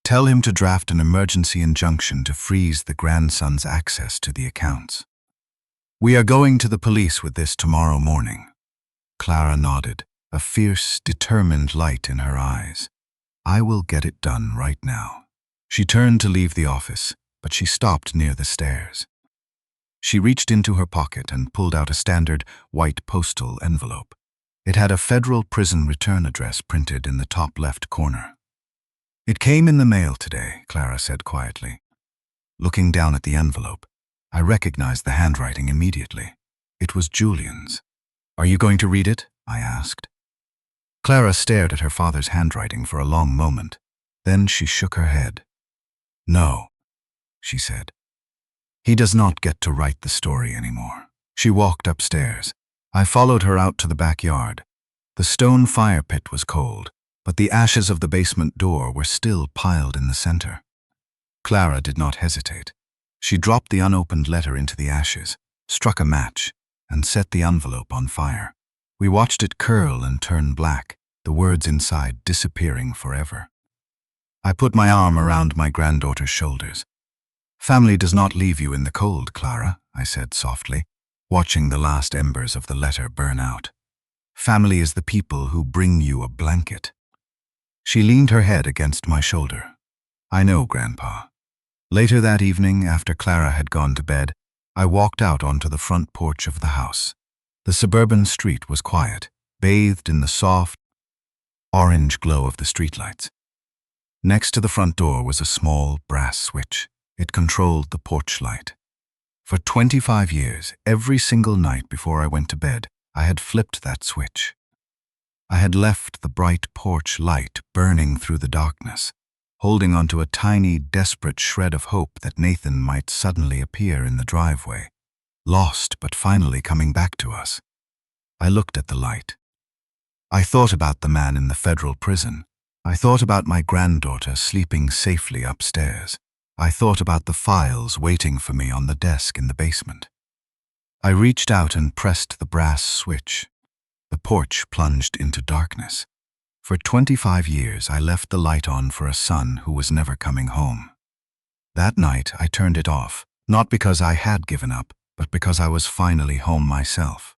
Tell him to draft an emergency injunction to freeze the grandson's access to the accounts. We are going to the police with this tomorrow morning." Clara nodded, a fierce, determined light in her eyes. "I will get it done right now." She turned to leave the office, but she stopped near the stairs. She reached into her pocket and pulled out a standard white postal envelope. It had a federal prison return address printed in the top left corner. "It came in the mail today," Clara said quietly. Looking down at the envelope, I recognized the handwriting immediately. It was Julian's. "Are you going to read it?" I asked. Clara stared at her father's handwriting for a long moment. Then she shook her head. "No," she said. "He does not get to write the story anymore." She walked upstairs. I followed her out to the backyard. The stone fire pit was cold, but the ashes of the basement door were still piled in the center. Clara did not hesitate. She dropped the unopened letter into the ashes, struck a match, and set the envelope on fire. We watched it curl and turn black, the words inside disappearing forever. I put my arm around my granddaughter's shoulders. "Family does not leave you in the cold, Clara," I said softly, watching the last embers of the letter burn out. "Family is the people who bring you a blanket." She leaned her head against my shoulder. "I know, Grandpa." Later that evening, after Clara had gone to bed, I walked out onto the front porch of the house. The suburban street was quiet, bathed in the soft, orange glow of the streetlights. Next to the front door was a small brass switch. It controlled the porch light. For 25 years, every single night before I went to bed, I had flipped that switch. I had left the bright porch light burning through the darkness, holding onto a tiny, desperate shred of hope that Nathan might suddenly appear in the driveway, lost but finally coming back to us. I looked at the light. I thought about the man in the federal prison. I thought about my granddaughter sleeping safely upstairs. I thought about the files waiting for me on the desk in the basement. I reached out and pressed the brass switch. The porch plunged into darkness. For 25 years, I left the light on for a son who was never coming home. That night, I turned it off, not because I had given up, but because I was finally home myself.